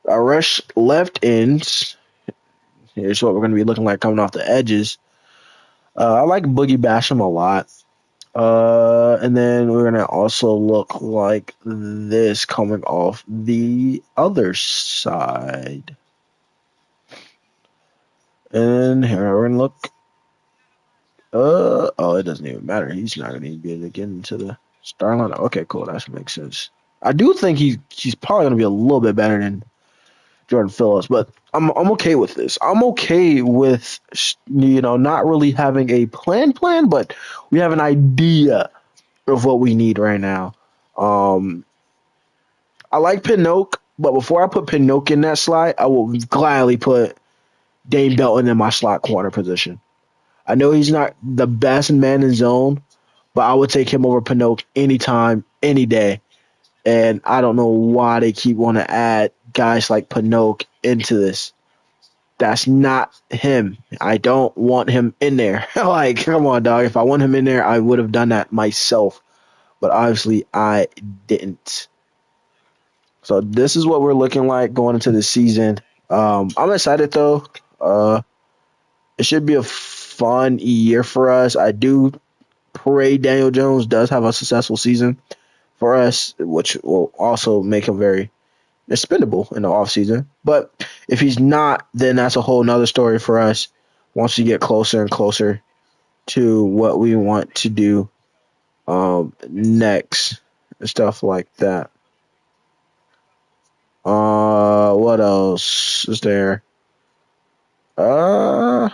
Our rush left ends. Here's what we're going to be looking like coming off the edges. I like Boogie Basham a lot. And then we're going to also look like this coming off the other side. And here we're going to look. Oh, it doesn't even matter. He's not going to be able to get into the starting lineup. Okay, cool. That makes sense. I do think he's probably going to be a little bit better than Jordan Phillips, but I'm okay with this. I'm okay with not really having a plan, but we have an idea of what we need right now. I like Pinnock, but before I put Pinnock in that slot, I will gladly put Dane Belton in my slot corner position. I know he's not the best man in zone, but I would take him over Pinnock anytime, any day. And I don't know why they keep wanting to add guys like Pinnock into this. That's not him. I don't want him in there. Like, come on, dog. If I want him in there, I would have done that myself. But obviously, I didn't. So this is what we're looking like going into the season. I'm excited, though. It should be a fun year for us. I do pray Daniel Jones does have a successful season for us, which will also make him very expendable in the offseason. But if he's not, then that's a whole nother story for us once we get closer and closer to what we want to do next and stuff like that. What else is there? I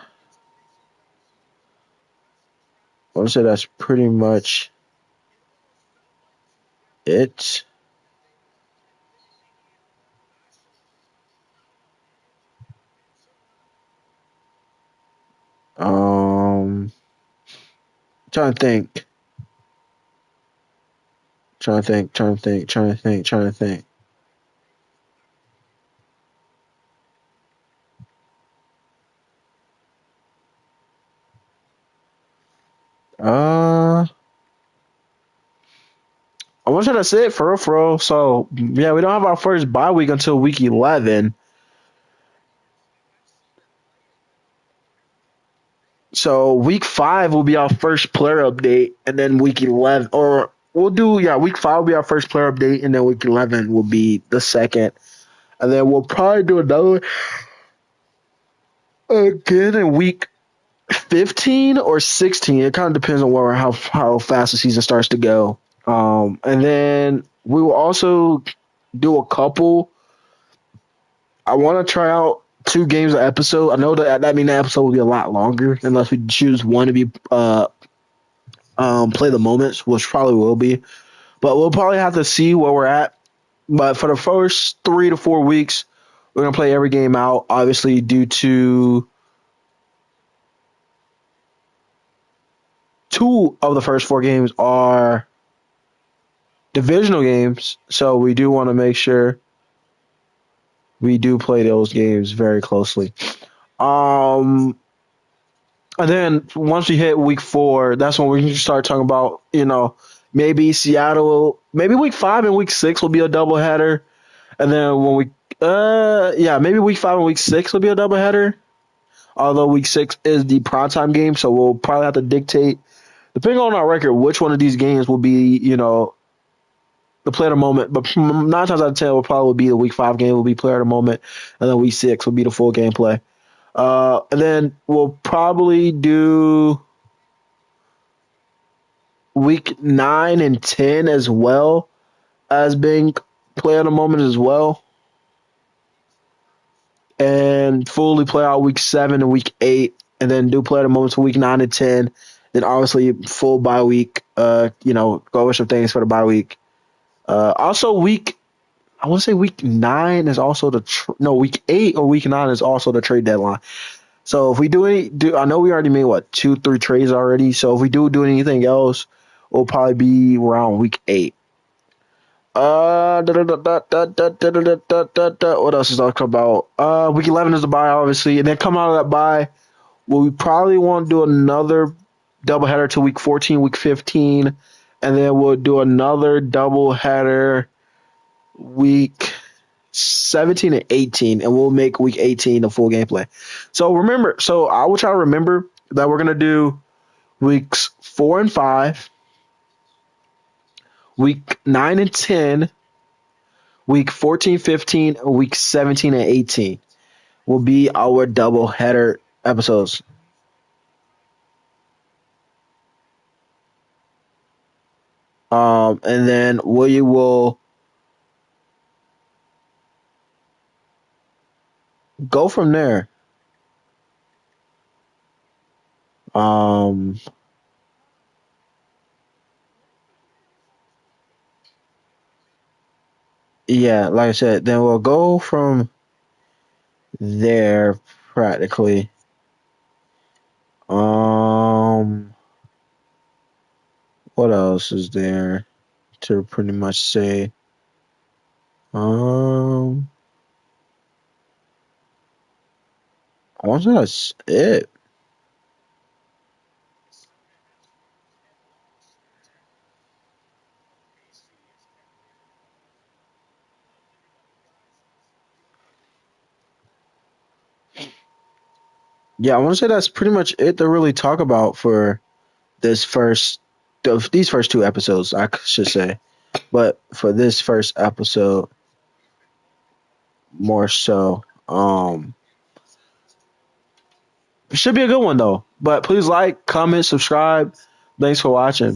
want to say that's pretty much it. Trying to think. Trying to think. I want to say that's it for real. So yeah, we don't have our first bye week until week 11. So week 5 will be our first player update, and then week 11, or week 5 will be our first player update, and then week 11 will be the second, and then we'll probably do another again in week 15 or 16. It kind of depends on how fast the season starts to go. And then we will also do a couple. I want to try out 2 games an episode. I know that means the episode will be a lot longer unless we choose one to be play the moments, which probably will be. But we'll probably have to see where we're at. But for the first 3 to 4 weeks, we're gonna play every game out. Obviously, due to 2 of the first 4 games are divisional games, so we do want to make sure we do play those games very closely. And then once we hit week 4, that's when we can start talking about, maybe Seattle, maybe week 5 and week 6 will be a doubleheader. And then maybe week 5 and week 6 will be a doubleheader. Although week 6 is the primetime game, so we'll probably have to dictate, depending on our record, which one of these games will be, the player of the moment. But 9 times out of 10 will probably be the week 5 game will be player of the moment, and then week 6 will be the full gameplay. And then we'll probably do week 9 and 10 as well as being player of the moment as well. And fully play out week 7 and week 8, and then do player of the moment for week 9 and 10. Then obviously full bye week, go over some things for the bye week. Also week I want to say week 9 is also week 8 or week 9 is also the trade deadline. So if we I know we already made what 2-3 trades already. So if we do anything else, it'll probably be around week 8. What else is talking about? Week 11 is the bye, obviously, and then come out of that bye. Well, we probably want to do another doubleheader to week 14, week 15, and then we'll do another doubleheader week 17 and 18, and we'll make week 18 a full gameplay. So I will try to remember that we're gonna do weeks 4 and 5, week 9 and 10, week 14, 15, and week 17 and 18 will be our double header episodes. And then we will go from there. Um, yeah, like I said, then we'll go from there practically. Um, what else is there to pretty much say? Um, I want to say that's it. Yeah, I want to say that's pretty much it to really talk about for this these first 2 episodes, I should say. But for this first episode, more so, it should be a good one though. But please like, comment, subscribe. Thanks for watching.